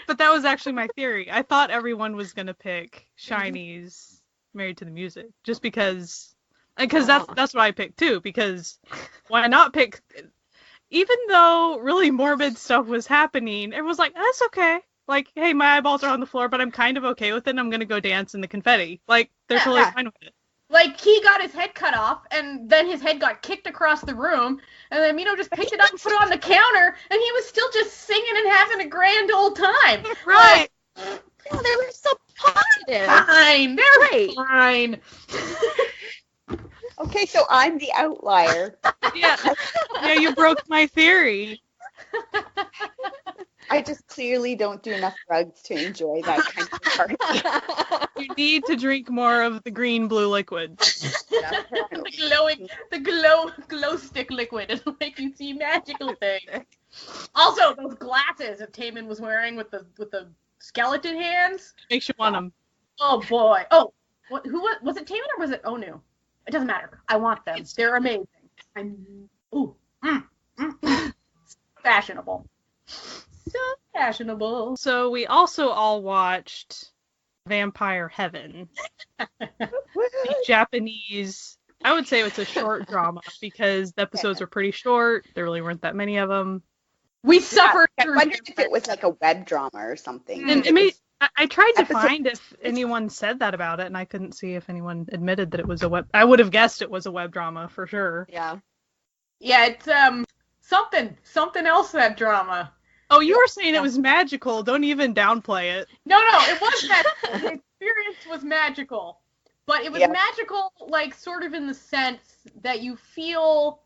But that was actually my theory. I thought everyone was gonna pick Shiny's Married to the Music, just because that's what I picked too. Because why not pick? Even though really morbid stuff was happening, it was like, that's okay. Like, hey, my eyeballs are on the floor, but I'm kind of okay with it. And I'm gonna go dance in the confetti. Like, they're totally fine with it. Like, he got his head cut off, and then his head got kicked across the room, and then Mino just picked it up and put it on the counter, and he was still just singing and having a grand old time. Right. Oh, they were so positive. Fine. They're Great. fine. Okay, so I'm the outlier. Yeah. Yeah, you broke my theory. I just clearly don't do enough drugs to enjoy that kind of party. You need to drink more of the green blue liquid. the glow stick liquid. It'll make you see magical things. Also, those glasses that Taman was wearing with the skeleton hands. Makes you want them. Oh boy. Oh, who was it? Taman or was it Onu? It doesn't matter. I want them. They're amazing. Fashionable. So fashionable. So we also all watched Vampire Heaven, the Japanese. I would say it's a short drama because the episodes are pretty short. There really weren't that many of them. We suffered I through. wondered if it was like a web drama or something. And it made, I tried to Episode- find if anyone said that about it, and I couldn't see if anyone admitted that it was a web. I would have guessed it was a web drama for sure. Yeah. Yeah, it's something else, that drama. Oh, you were saying it was magical. Don't even downplay it. No, it was magical. The experience was magical. But it was Yeah. magical, like, sort of in the sense that you feel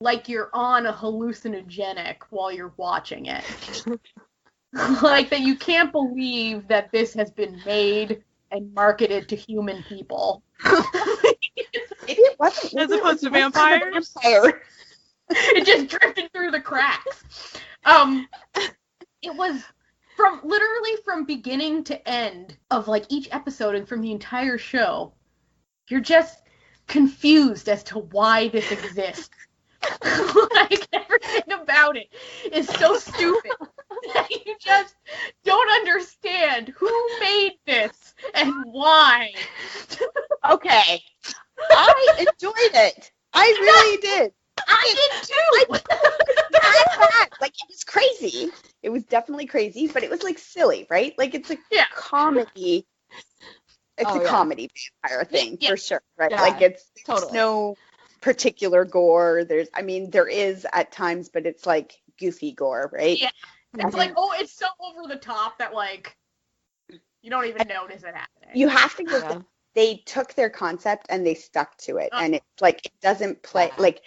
like you're on a hallucinogenic while you're watching it. Like that you can't believe that this has been made and marketed to human people. Maybe it wasn't. As opposed to vampires? Vampire. It just drifted through the cracks. It was literally from beginning to end of like each episode and from the entire show, you're just confused as to why this exists. Like everything about it is so stupid that you just don't understand who made this and why. Okay. I enjoyed it. I really did. I did too. Like, it was crazy. It was definitely crazy, but it was like silly, right? Like, it's a comedy. It's a comedy vampire thing for sure, right? Yeah, like, there's totally. no particular gore. There is at times, but it's like goofy gore, right? Yeah. It's like, it's so over the top that like you don't even notice it happening. You have to give they took their concept and they stuck to it, and it's like it doesn't play like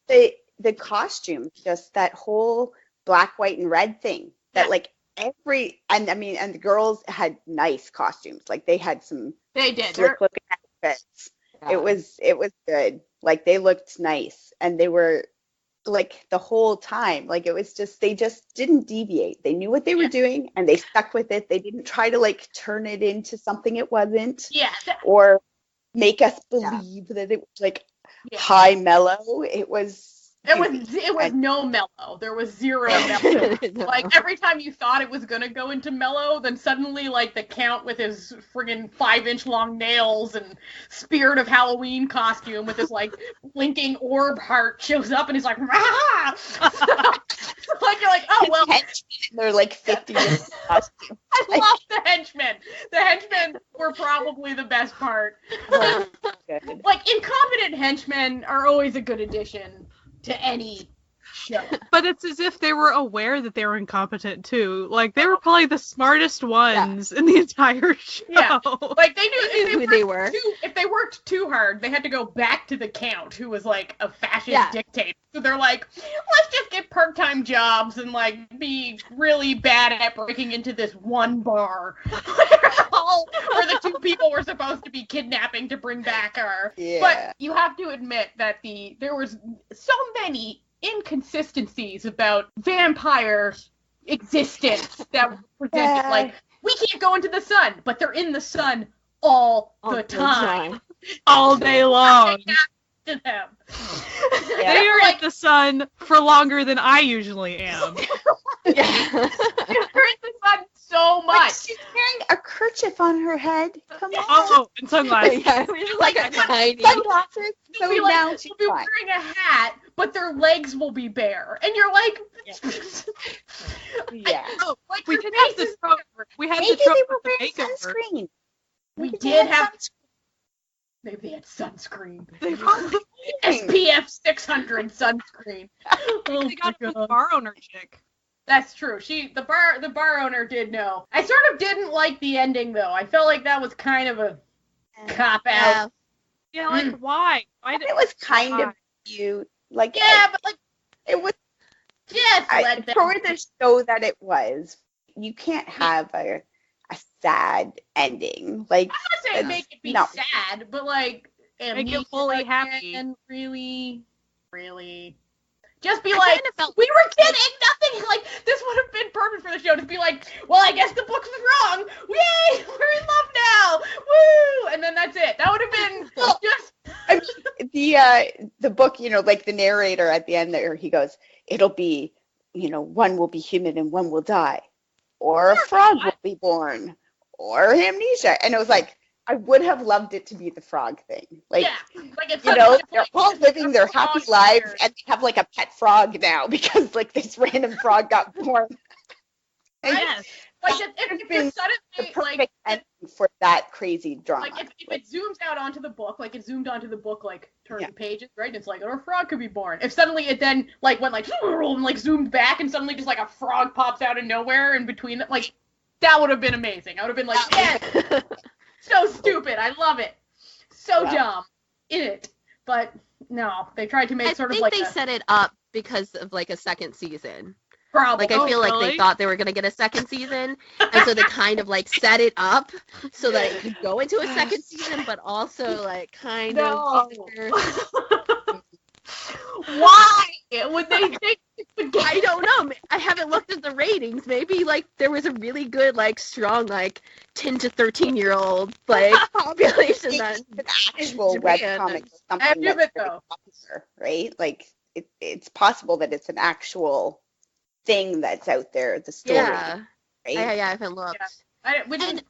the costume, just that whole black, white, and red thing. That like and the girls had nice costumes. Like they had some slick looking outfits. Yeah. It was good. Like they looked nice, and they were like the whole time. Like it was just they just didn't deviate. They knew what they were doing, and they stuck with it. They didn't try to like turn it into something it wasn't. Yeah. Or make us believe that it was like high mellow. It was no mellow. There was zero mellow. Like every time you thought it was gonna go into mellow, then suddenly like the Count with his friggin' 5-inch long nails and Spirit of Halloween costume with his like blinking orb heart shows up and he's like, rah! Like you're like, oh well. They're like 50 years costume. I love the henchmen. The henchmen were probably the best part. Like incompetent henchmen are always a good addition to any show. But it's as if they were aware that they were incompetent too. Like they were probably the smartest ones in the entire show. Yeah. Like they knew if they worked too hard, they had to go back to the Count, who was like a fascist dictator. So they're like, let's just get part-time jobs and like be really bad at breaking into this one bar where the two people were supposed to be kidnapping to bring back our. Yeah. But you have to admit that there was so many inconsistencies about vampire existence that were presented. Like, we can't go into the sun, but they're in the sun all the time. All day long. To them. They are at the sun for longer than I usually am. They're in the sun so much. But she's wearing a kerchief on her head. Come on. Oh, and sunglasses. Like a tiny sunglasses. So she'll be fine. wearing a hat, but their legs will be bare, and you're like, Like we did have this trope. We had the trope with the makeover. Sunscreen. We did have. Maybe they had sunscreen. They probably SPF 600 sunscreen. They got it from the bar owner chick. That's true. The bar owner did know. I sort of didn't like the ending though. I felt like that was kind of a cop out. Yeah, like why? It was kind of cute. Like but like it was. Yes, for the show that it was, you can't have a sad ending. Like I'm not saying make it be sad, but like make it fully happy and really, really. Just be like, we were kidding, nothing, like, this would have been perfect for the show, to be like, well, I guess the book was wrong, yay, we're in love now, woo, and then that's it. That would have been just... I mean, the book, like the narrator at the end there, he goes, it'll be, one will be human and one will die, or a frog will be born, or amnesia, and it was like, I would have loved it to be the frog thing. Like, it's they're all living their happy lives and they have like a pet frog now because like this random frog got born. Yes. Like if you're suddenly the perfect ending for that crazy drama. Like if it zooms out onto the book, like it zoomed onto the book, like turning pages, right? And it's like, a frog could be born. If suddenly it then like went like and like zoomed back and suddenly just like a frog pops out of nowhere in between them, like that would have been amazing. I would have been like, yes. So stupid. I love it. So dumb in it. But no, they tried to make I sort of think like they set it up because of like a second season. probably. Like I feel like really? they thought they were gonna get a second season, and so they kind of like set it up so that it could go into a second season, but also like kind No. of. Why would they think it would I get? don't know. I haven't looked at the ratings. Maybe like there was a really good like strong like 10 to 13-year-old like population that It's an actual Japan webcomic or I something give that's it, very though. popular, right? Like it's possible that it's an actual thing that's out there, the story, yeah. right? I haven't looked. We didn't.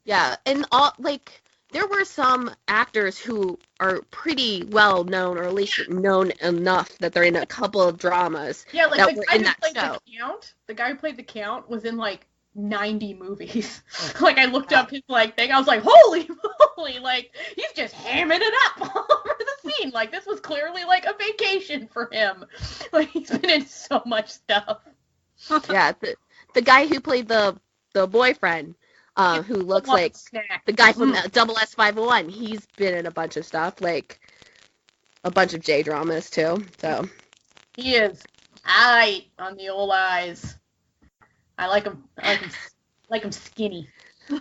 Yeah, and all like there were some actors who are pretty well known, or at least known enough that they're in a couple of dramas. Yeah, like that the were guy in who that played show. the Count. The guy who played the Count was in like 90 movies. Like I looked up his like thing. I was like, holy moly! Like he's just hamming it up all over the scene. Like this was clearly like a vacation for him. Like he's been in so much stuff. Yeah, the guy who played the boyfriend, who looks Love like snack. the guy from Double S501. He's been in a bunch of stuff, like a bunch of J dramas too. So He is aight on the old eyes. I like him. Like him skinny.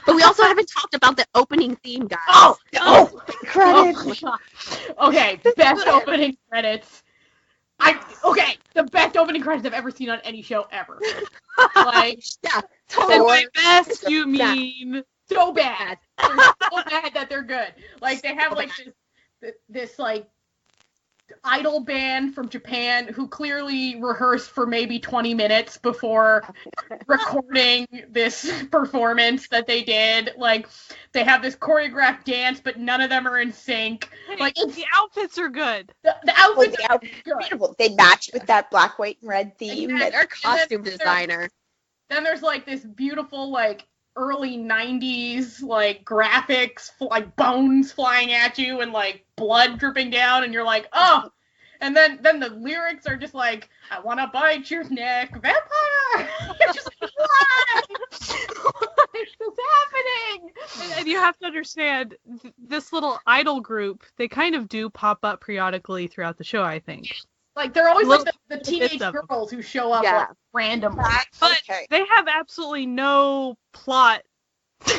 but we also haven't talked about the opening theme, guys. Oh, Credits. Okay, best opening credits. The best opening credits I've ever seen on any show ever. Like, Yeah, And totally. by best, you Yeah. mean so bad. They're so bad that they're good. Like, they have, So like, this like, idol band from Japan who clearly rehearsed for maybe 20 minutes before recording this performance that they did. Like, they have this choreographed dance, but none of them are in sync. Like, it's, the outfits are good. the Well, outfits the are outfits good. are beautiful. They match with that black, white, and red theme. Exactly. Our costume And then designer. Then there's like this beautiful like early 90s like graphics, like bones flying at you and like blood dripping down, and you're like, oh. And then the lyrics are just like, I want to bite your neck, vampire. You're just like, what? What is happening? And you have to understand, this little idol group, they kind of do pop up periodically throughout the show, I think. Like they're always like the Little teenage bits of them. girls who show up Yeah. like, randomly. But Okay. they have absolutely no plot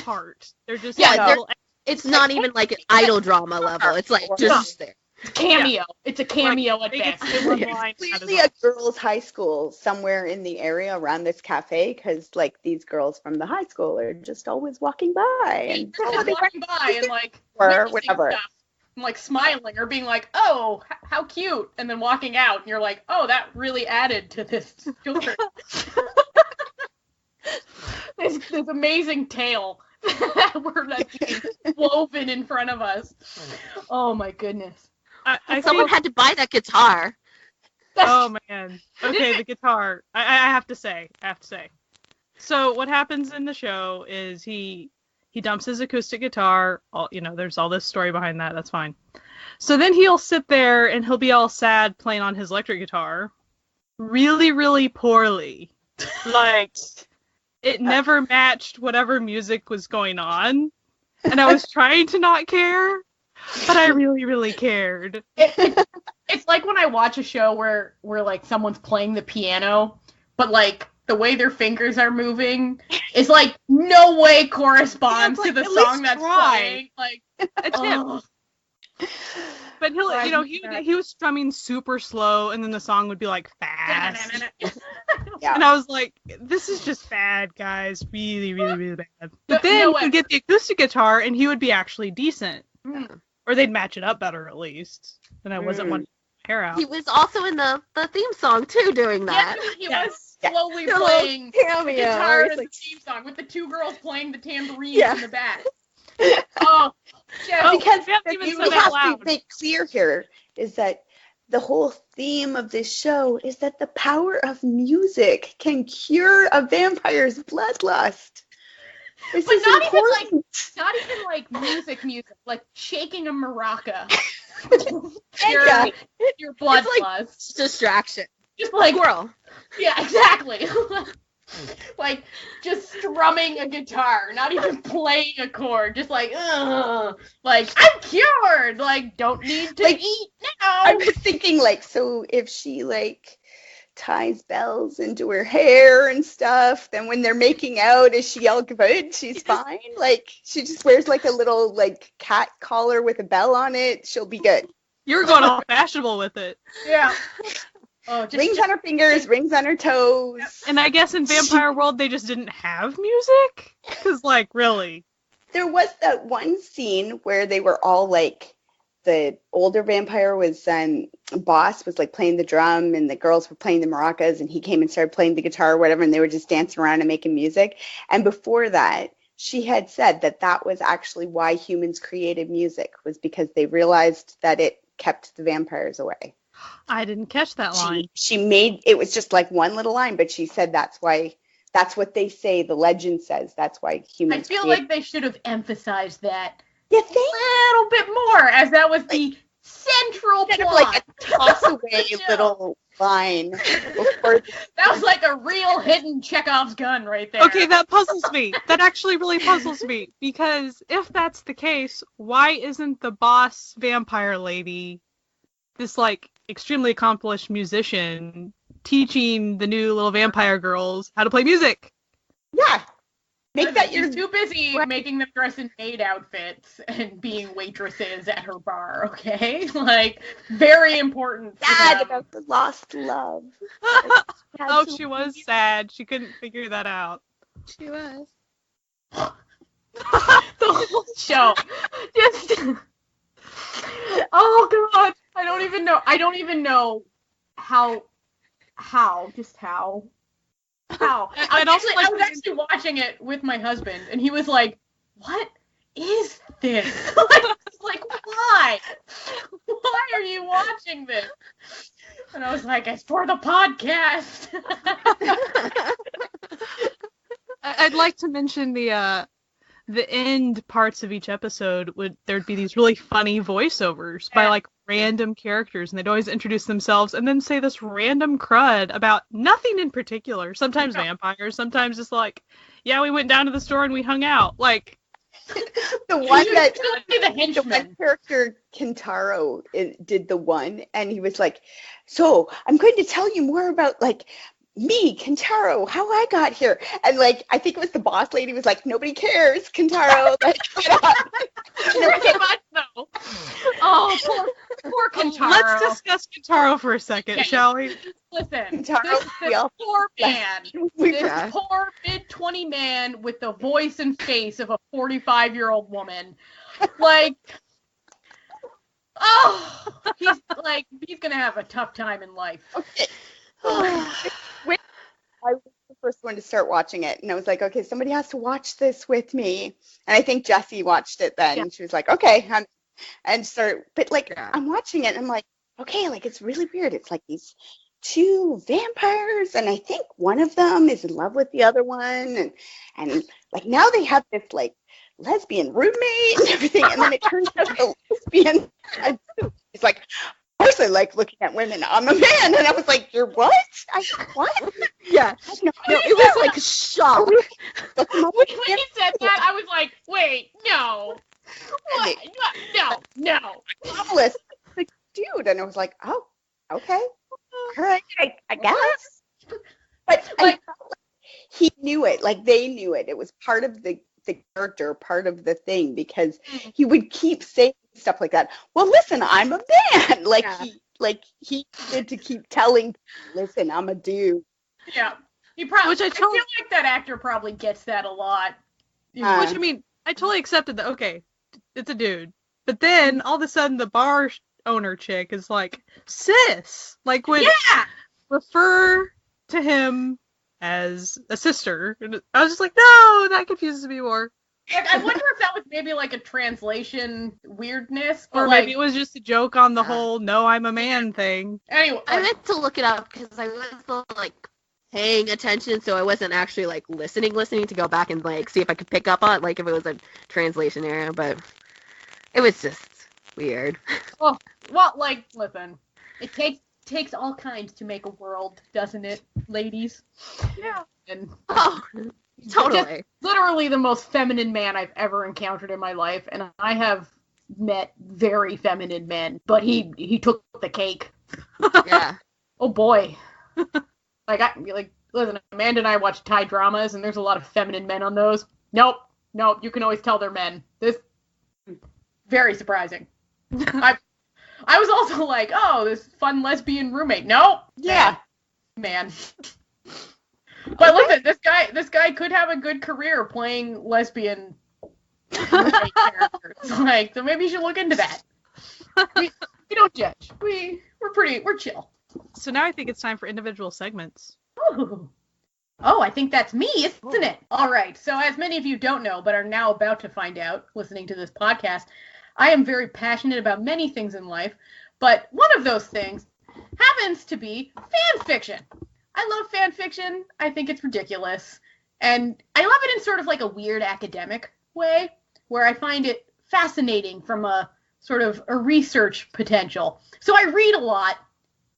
part. They're just Yeah, like they're- little It's not even like an idol drama level. It's like just there. It's cameo. It's a cameo at they get best. one Yeah. line out of Clearly them. a girls' high school somewhere in the area around this cafe, because like these girls from the high school are just always walking by and They're just walking by and like Or witnessing whatever. stuff, and like smiling or being like, "Oh, how cute," and then walking out, and you're like, "Oh, that really added to this children." this amazing tale that's being woven in front of us. Oh my goodness! I Someone feel- had to buy that guitar. Oh man. Okay, the guitar. I have to say. So what happens in the show is he dumps his acoustic guitar. There's all this story behind that. That's fine. So then he'll sit there and he'll be all sad playing on his electric guitar, really, really poorly. Like it never matched whatever music was going on, and I was trying to not care, but I really, really cared. It's like when I watch a show where like someone's playing the piano, but like the way their fingers are moving is like no way corresponds Yeah, to the it's like, at song least that's try. playing. Like, Attempt. oh. But he'll, Right. he was strumming super slow, and then the song would be like fast. Yeah. And I was like, this is just bad, guys. Really, really, really bad. No But then way. he'd get the acoustic guitar, and he would be actually decent. Mm. Or they'd match it up better, at least. Then I wasn't wanting my hair out. He was also in the theme song too, doing that. Yeah, he Yes. was slowly The little playing the cameo. guitar where in it's the like, theme song with the two girls playing the tambourines Yeah. in the back. Oh, yeah. Oh, Because we haven't even we said that have to loud. make clear here is that the whole theme of this show is that the power of music can cure a vampire's bloodlust. This But is not even, like, important. Not even like music, like shaking a maraca. Yeah. Your blood It's like- lust. distraction. Just like, Squirrel. yeah, exactly. like just strumming a guitar, not even playing a chord, just like, ugh, like I'm cured, like don't need to eat now. I was thinking like, so if she like ties bells into her hair and stuff, then when they're making out, is she all good? She's fine. Like she just wears like a little like cat collar with a bell on it. She'll be good. You're going all fashionable with it. Yeah. Oh, Rings on her fingers, rings on her toes. And I guess in Vampire World they just didn't have music? Because, like, really? There was that one scene where they were all like, the older vampire was, boss was like playing the drum and the girls were playing the maracas and he came and started playing the guitar or whatever and they were just dancing around and making music. And before that, she had said that that was actually why humans created music, was because they realized that it kept the vampires away. I didn't catch that line. She made, it was just like one little line, but she said that's why, that's what they say, the legend says, that's why humans I feel like they should have emphasized that a little bit more, as that was the central kind of plot. like a toss away little line before That was like a real hidden Chekhov's gun right there. Okay, that puzzles me. That actually really puzzles me. Because if that's the case, why isn't the boss vampire lady this, like, extremely accomplished musician teaching the new little vampire girls how to play music? yeah. Make that your She's too busy making them dress in maid outfits and being waitresses at her bar, okay? Like, very important. sad about the lost love. Oh, she was sad. She couldn't figure that out. She was. The whole show. Just. Oh, God. I don't even know how. How? I was actually watching it with my husband, and he was like, "What is this? like, why? Why are you watching this?" And I was like, "It's for the podcast." I'd like to mention the end parts of each episode there'd be these really funny voiceovers by like random characters, and they'd always introduce themselves and then say this random crud about nothing in particular. Sometimes vampires, sometimes just like, yeah, we went down to the store and we hung out. Like the one that the henchman. one character Kentaro did the one, and he was like, "So I'm going to tell you more about like me, Kentaro, how I got here." And like, I think it was the boss lady was like, "Nobody cares, Kentaro." Like, Pretty much so. Oh, poor Kentaro. Let's discuss Kentaro for a second, Okay. shall we? Listen, Kentaro, this poor man, this Yeah. poor mid-20 man with the voice and face of a 45-year-old woman, like, oh, he's gonna have a tough time in life. okay. I was the first one to start watching it, and I was like, okay, somebody has to watch this with me. And I think Jessie watched it then, and she was like, okay, but like, Yeah. I'm watching it, and I'm like, okay, like, it's really weird. It's like these two vampires, and I think one of them is in love with the other one, and like, now they have this, like, lesbian roommate and everything, and then it turns out the lesbian, it's like, of course I like looking at women. I'm a man. And I was like, you're what? What? Yeah. No, It was like a shock. When he said that, I was like, wait, no. What? No. Novelist. Like, dude. And I was like, oh, okay. All right, I guess. But Like- I felt like he knew it. Like, they knew it. It was part of the character, part of the thing, because he would keep saying stuff like that. Well, listen, I'm a man. Like, Yeah. he needed to keep telling, listen, I'm a dude. Yeah. He probably. Which I I feel told- like that actor probably gets that a lot. Which, I mean, I totally accepted that, okay, it's a dude. But then, all of a sudden, the bar owner chick is like, sis! Like, when Yeah. refer to him as a sister. And I was just like, no, that confuses me more. Like, I wonder if that was maybe like a translation weirdness, but Or like, maybe it was just a joke on the whole, no, I'm a man thing. anyway. I meant to look it up because I wasn't like paying attention, so I wasn't actually like listening to go back and like see if I could pick up on like if it was a translation error, but it was just weird. Well, like, listen, it takes takes all kinds to make a world, doesn't it, ladies? Yeah. And Oh, totally. literally the most feminine man I've ever encountered in my life, and I have met very feminine men, but he took the cake. Yeah. Oh boy. Listen, Amanda and I watch Thai dramas, and there's a lot of feminine men on those. Nope, you can always tell they're men. This very surprising. I was also like, oh, this fun lesbian roommate. Nope. Yeah. Man. But listen, this guy could have a good career playing lesbian roommate characters. Like, so maybe you should look into that. We don't judge. We're chill. So now I think it's time for individual segments. Ooh. Oh, I think that's me, isn't it? All right. So as many of you don't know, but are now about to find out, listening to this podcast, I am very passionate about many things in life, but one of those things happens to be fan fiction. I love fan fiction. I think it's ridiculous. And I love it in sort of like a weird academic way, where I find it fascinating from a sort of a research potential. So I read a lot,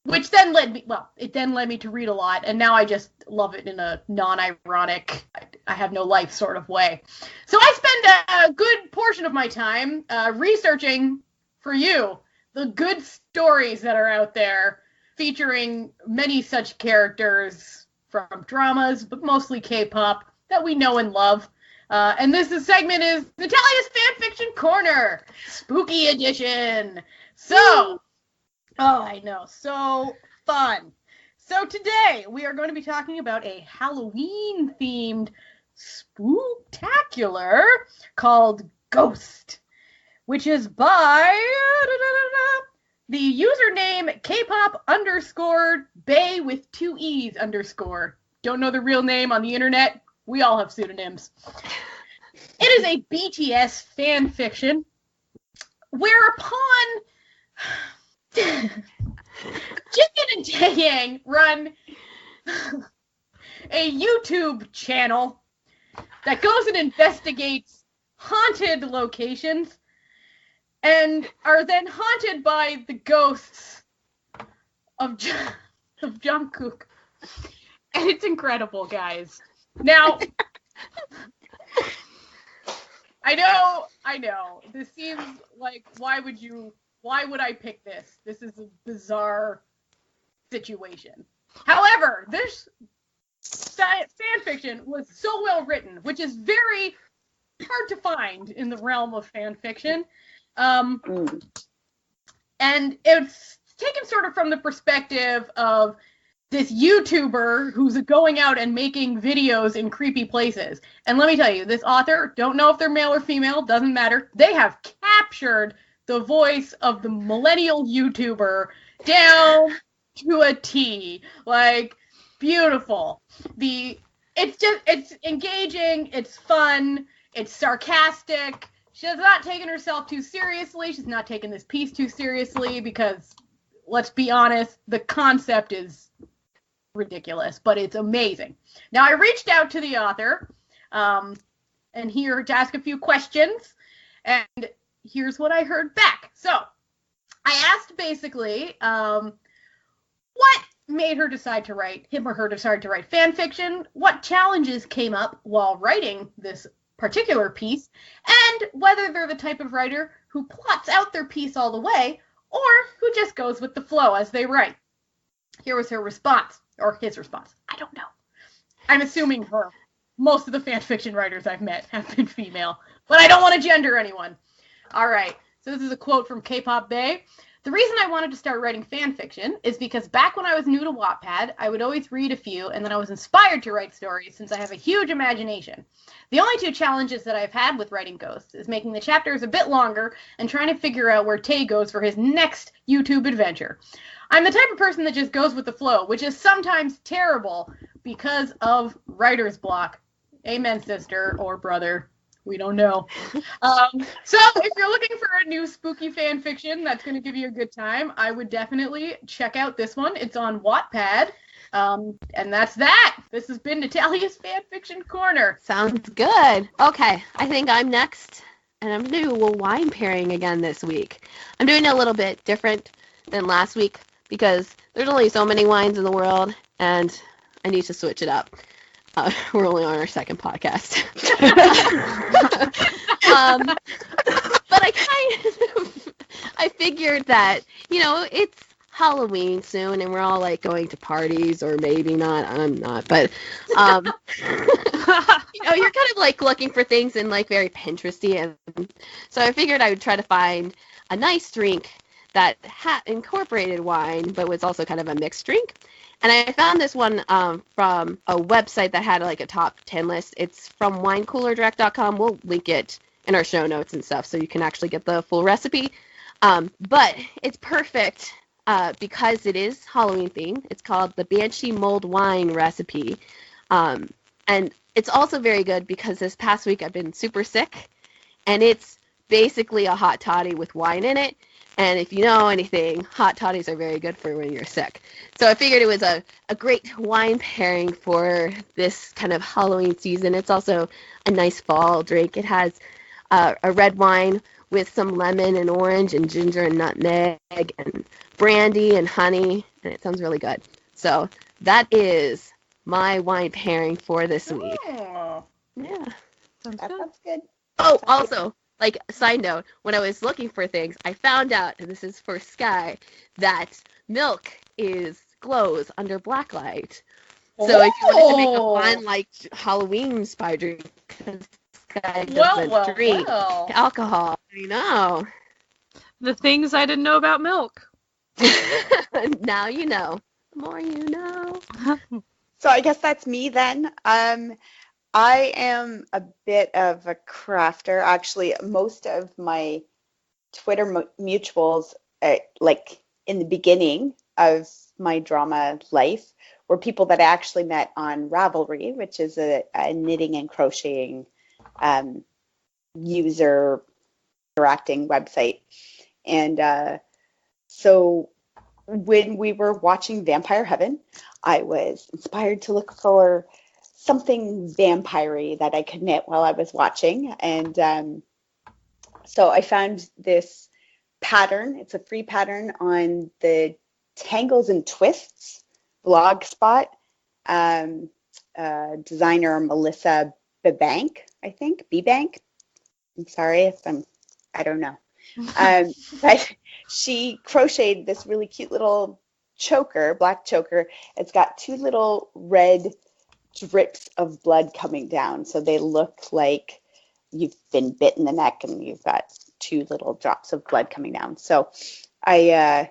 which then led me to read a lot, and now I just love it in a non-ironic, I have no life sort of way. So I spend a good portion of my time researching for you the good stories that are out there, featuring many such characters from dramas, but mostly K-pop, that we know and love. And this segment is Natalia's Fanfiction Corner, Spooky Edition. So... Oh, I know. So fun. So today we are going to be talking about a Halloween-themed spooktacular called Ghost, which is by the username Kpop_Bay with 2 E's _. Don't know the real name on the internet. We all have pseudonyms. It is a BTS fan fiction, whereupon Jimin and Taeyang run a YouTube channel that goes and investigates haunted locations and are then haunted by the ghosts of Jungkook. And it's incredible, guys. Now, I know. This seems like, why would I pick this? This is a bizarre situation. However, this fan fiction was so well written, which is very hard to find in the realm of fan fiction. And it's taken sort of from the perspective of this YouTuber who's going out and making videos in creepy places. And let me tell you, this author, don't know if they're male or female, doesn't matter. They have captured the voice of the millennial YouTuber down to a T. Like, beautiful. It's engaging, it's fun, it's sarcastic. She's not taking herself too seriously. She's not taking this piece too seriously because, let's be honest, the concept is ridiculous, but it's amazing. Now, I reached out to the author and here to ask a few questions, and here's what I heard back. So, I asked basically what made her decide to write, him or her decide to write fan fiction, what challenges came up while writing this particular piece, and whether they're the type of writer who plots out their piece all the way, or who just goes with the flow as they write. Here was her response, or his response. I don't know. I'm assuming her. Most of the fan fiction writers I've met have been female, but I don't want to gender anyone. All right, so this is a quote from K-Pop Bay. The reason I wanted to start writing fan fiction is because back when I was new to Wattpad, I would always read a few, and then I was inspired to write stories since I have a huge imagination. The only two challenges that I've had with writing Ghosts is making the chapters a bit longer and trying to figure out where Tay goes for his next YouTube adventure. I'm the type of person that just goes with the flow, which is sometimes terrible because of writer's block. Amen, sister or brother. We don't know. So if you're looking for a new spooky fan fiction that's going to give you a good time, I would definitely check out this one. It's on Wattpad. And that's that. This has been Natalia's Fan Fiction Corner. Sounds good. Okay, I think I'm next. And I'm going to do a wine pairing again this week. I'm doing it a little bit different than last week. because there's only so many wines in the world, and I need to switch it up. We're only on our second podcast. But I figured that, it's Halloween soon, and we're all like going to parties, or maybe not. I'm not, but you're kind of like looking for things in like very Pinteresty, and so I figured I would try to find a nice drink that incorporated wine, but was also kind of a mixed drink. And I found this one from a website that had like a top 10 list. It's from winecoolerdirect.com. We'll link it in our show notes and stuff, so you can actually get the full recipe. But it's perfect because it is Halloween themed. It's called the Banshee Mulled Wine Recipe. And it's also very good because this past week I've been super sick, and it's basically a hot toddy with wine in it. And if you know anything, hot toddies are very good for when you're sick. So I figured it was a great wine pairing for this kind of Halloween season. It's also a nice fall drink. It has a red wine with some lemon and orange and ginger and nutmeg and brandy and honey, and it sounds really good. So that is my wine pairing for this week. Oh. Yeah. That sounds good. Oh, also, like, side note, when I was looking for things, I found out, and this is for Sky, that milk glows under black light. So if you wanted to make a fun, like, Halloween spy drink, because Sky doesn't drink alcohol. I know. The things I didn't know about milk. Now you know. The more you know. So I guess that's me then. I am a bit of a crafter. Actually, most of my Twitter mutuals, like in the beginning of my drama life, were people that I actually met on Ravelry, which is a knitting and crocheting user interacting website. And so when we were watching Vampire Heaven, I was inspired to look for something vampire-y that I could knit while I was watching. And so I found this pattern. It's a free pattern on the Tangles and Twists blog spot. Designer Melissa Bebank, I think. Bebank. I'm sorry if I don't know. But she crocheted this really cute little choker, black choker. It's got two little red drips of blood coming down, so they look like you've been bit in the neck and you've got two little drops of blood coming down. So I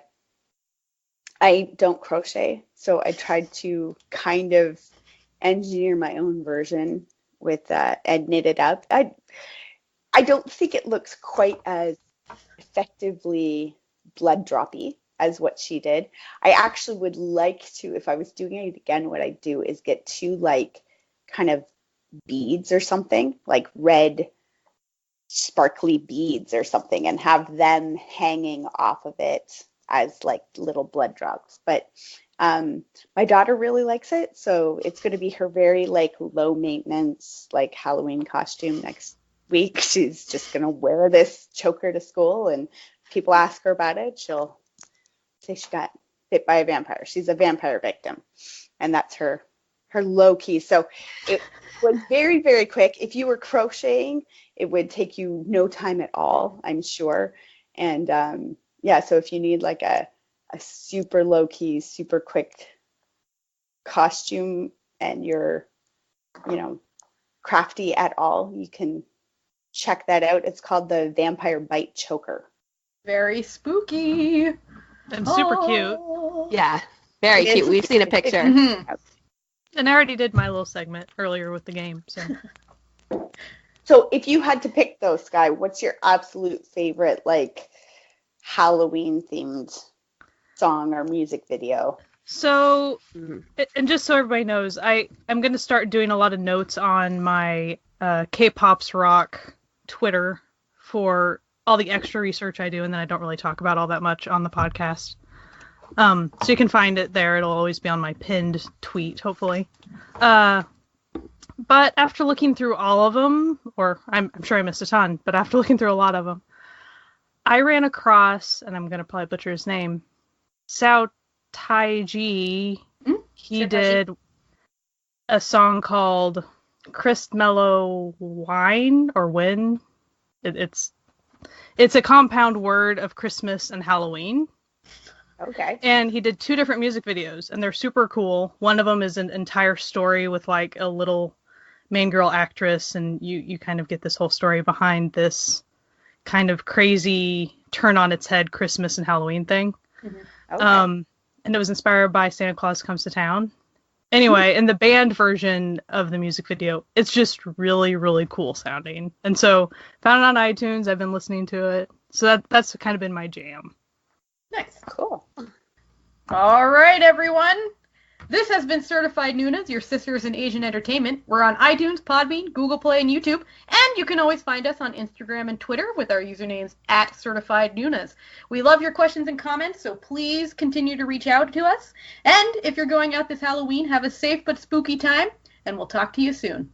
don't crochet, so I tried to kind of engineer my own version with and knit it up. I don't think it looks quite as effectively blood droppy as what she did. I actually would like to, if I was doing it again, what I'd do is get two like kind of beads or something, like red sparkly beads or something, and have them hanging off of it as like little blood drops. But my daughter really likes it, so it's going to be her very like low maintenance like Halloween costume next week. She's just going to wear this choker to school, and people ask her about it, she'll say she got bit by a vampire. She's a vampire victim, and that's her low key. So it was very, very quick. If you were crocheting, it would take you no time at all, I'm sure. And yeah, so if you need like a super low key, super quick costume and you're, crafty at all, you can check that out. It's called the Vampire Bite Choker. Very spooky. And super cute. Yeah, very cute. We've seen a picture. And I already did my little segment earlier with the game. So if you had to pick though, Sky, what's your absolute favorite like Halloween themed song or music video? So, and just so everybody knows, I'm going to start doing a lot of notes on my K-Pops Rock Twitter for all the extra research I do, and then I don't really talk about all that much on the podcast. So you can find it there. It'll always be on my pinned tweet, hopefully. But after looking through all of them, or I'm sure I missed a ton, but after looking through a lot of them, I ran across, and I'm going to probably butcher his name, Sao Taiji. He Sir Taiji. did a song called Christmellow Wine or Win. It's a compound word of Christmas and Halloween. Okay. And he did 2 different music videos, and they're super cool. One of them is an entire story with like a little main girl actress, and you kind of get this whole story behind this kind of crazy turn on its head Christmas and Halloween thing. Okay. And it was inspired by Santa Claus Comes to Town. Anyway, in the band version of the music video, it's just really, really cool sounding. And so found it on iTunes. I've been listening to it. So that's kind of been my jam. Nice. Cool. All right, everyone. This has been Certified Nunas, your sisters in Asian entertainment. We're on iTunes, Podbean, Google Play, and YouTube. And you can always find us on Instagram and Twitter with our usernames @CertifiedNunas. We love your questions and comments, so please continue to reach out to us. And if you're going out this Halloween, have a safe but spooky time, and we'll talk to you soon.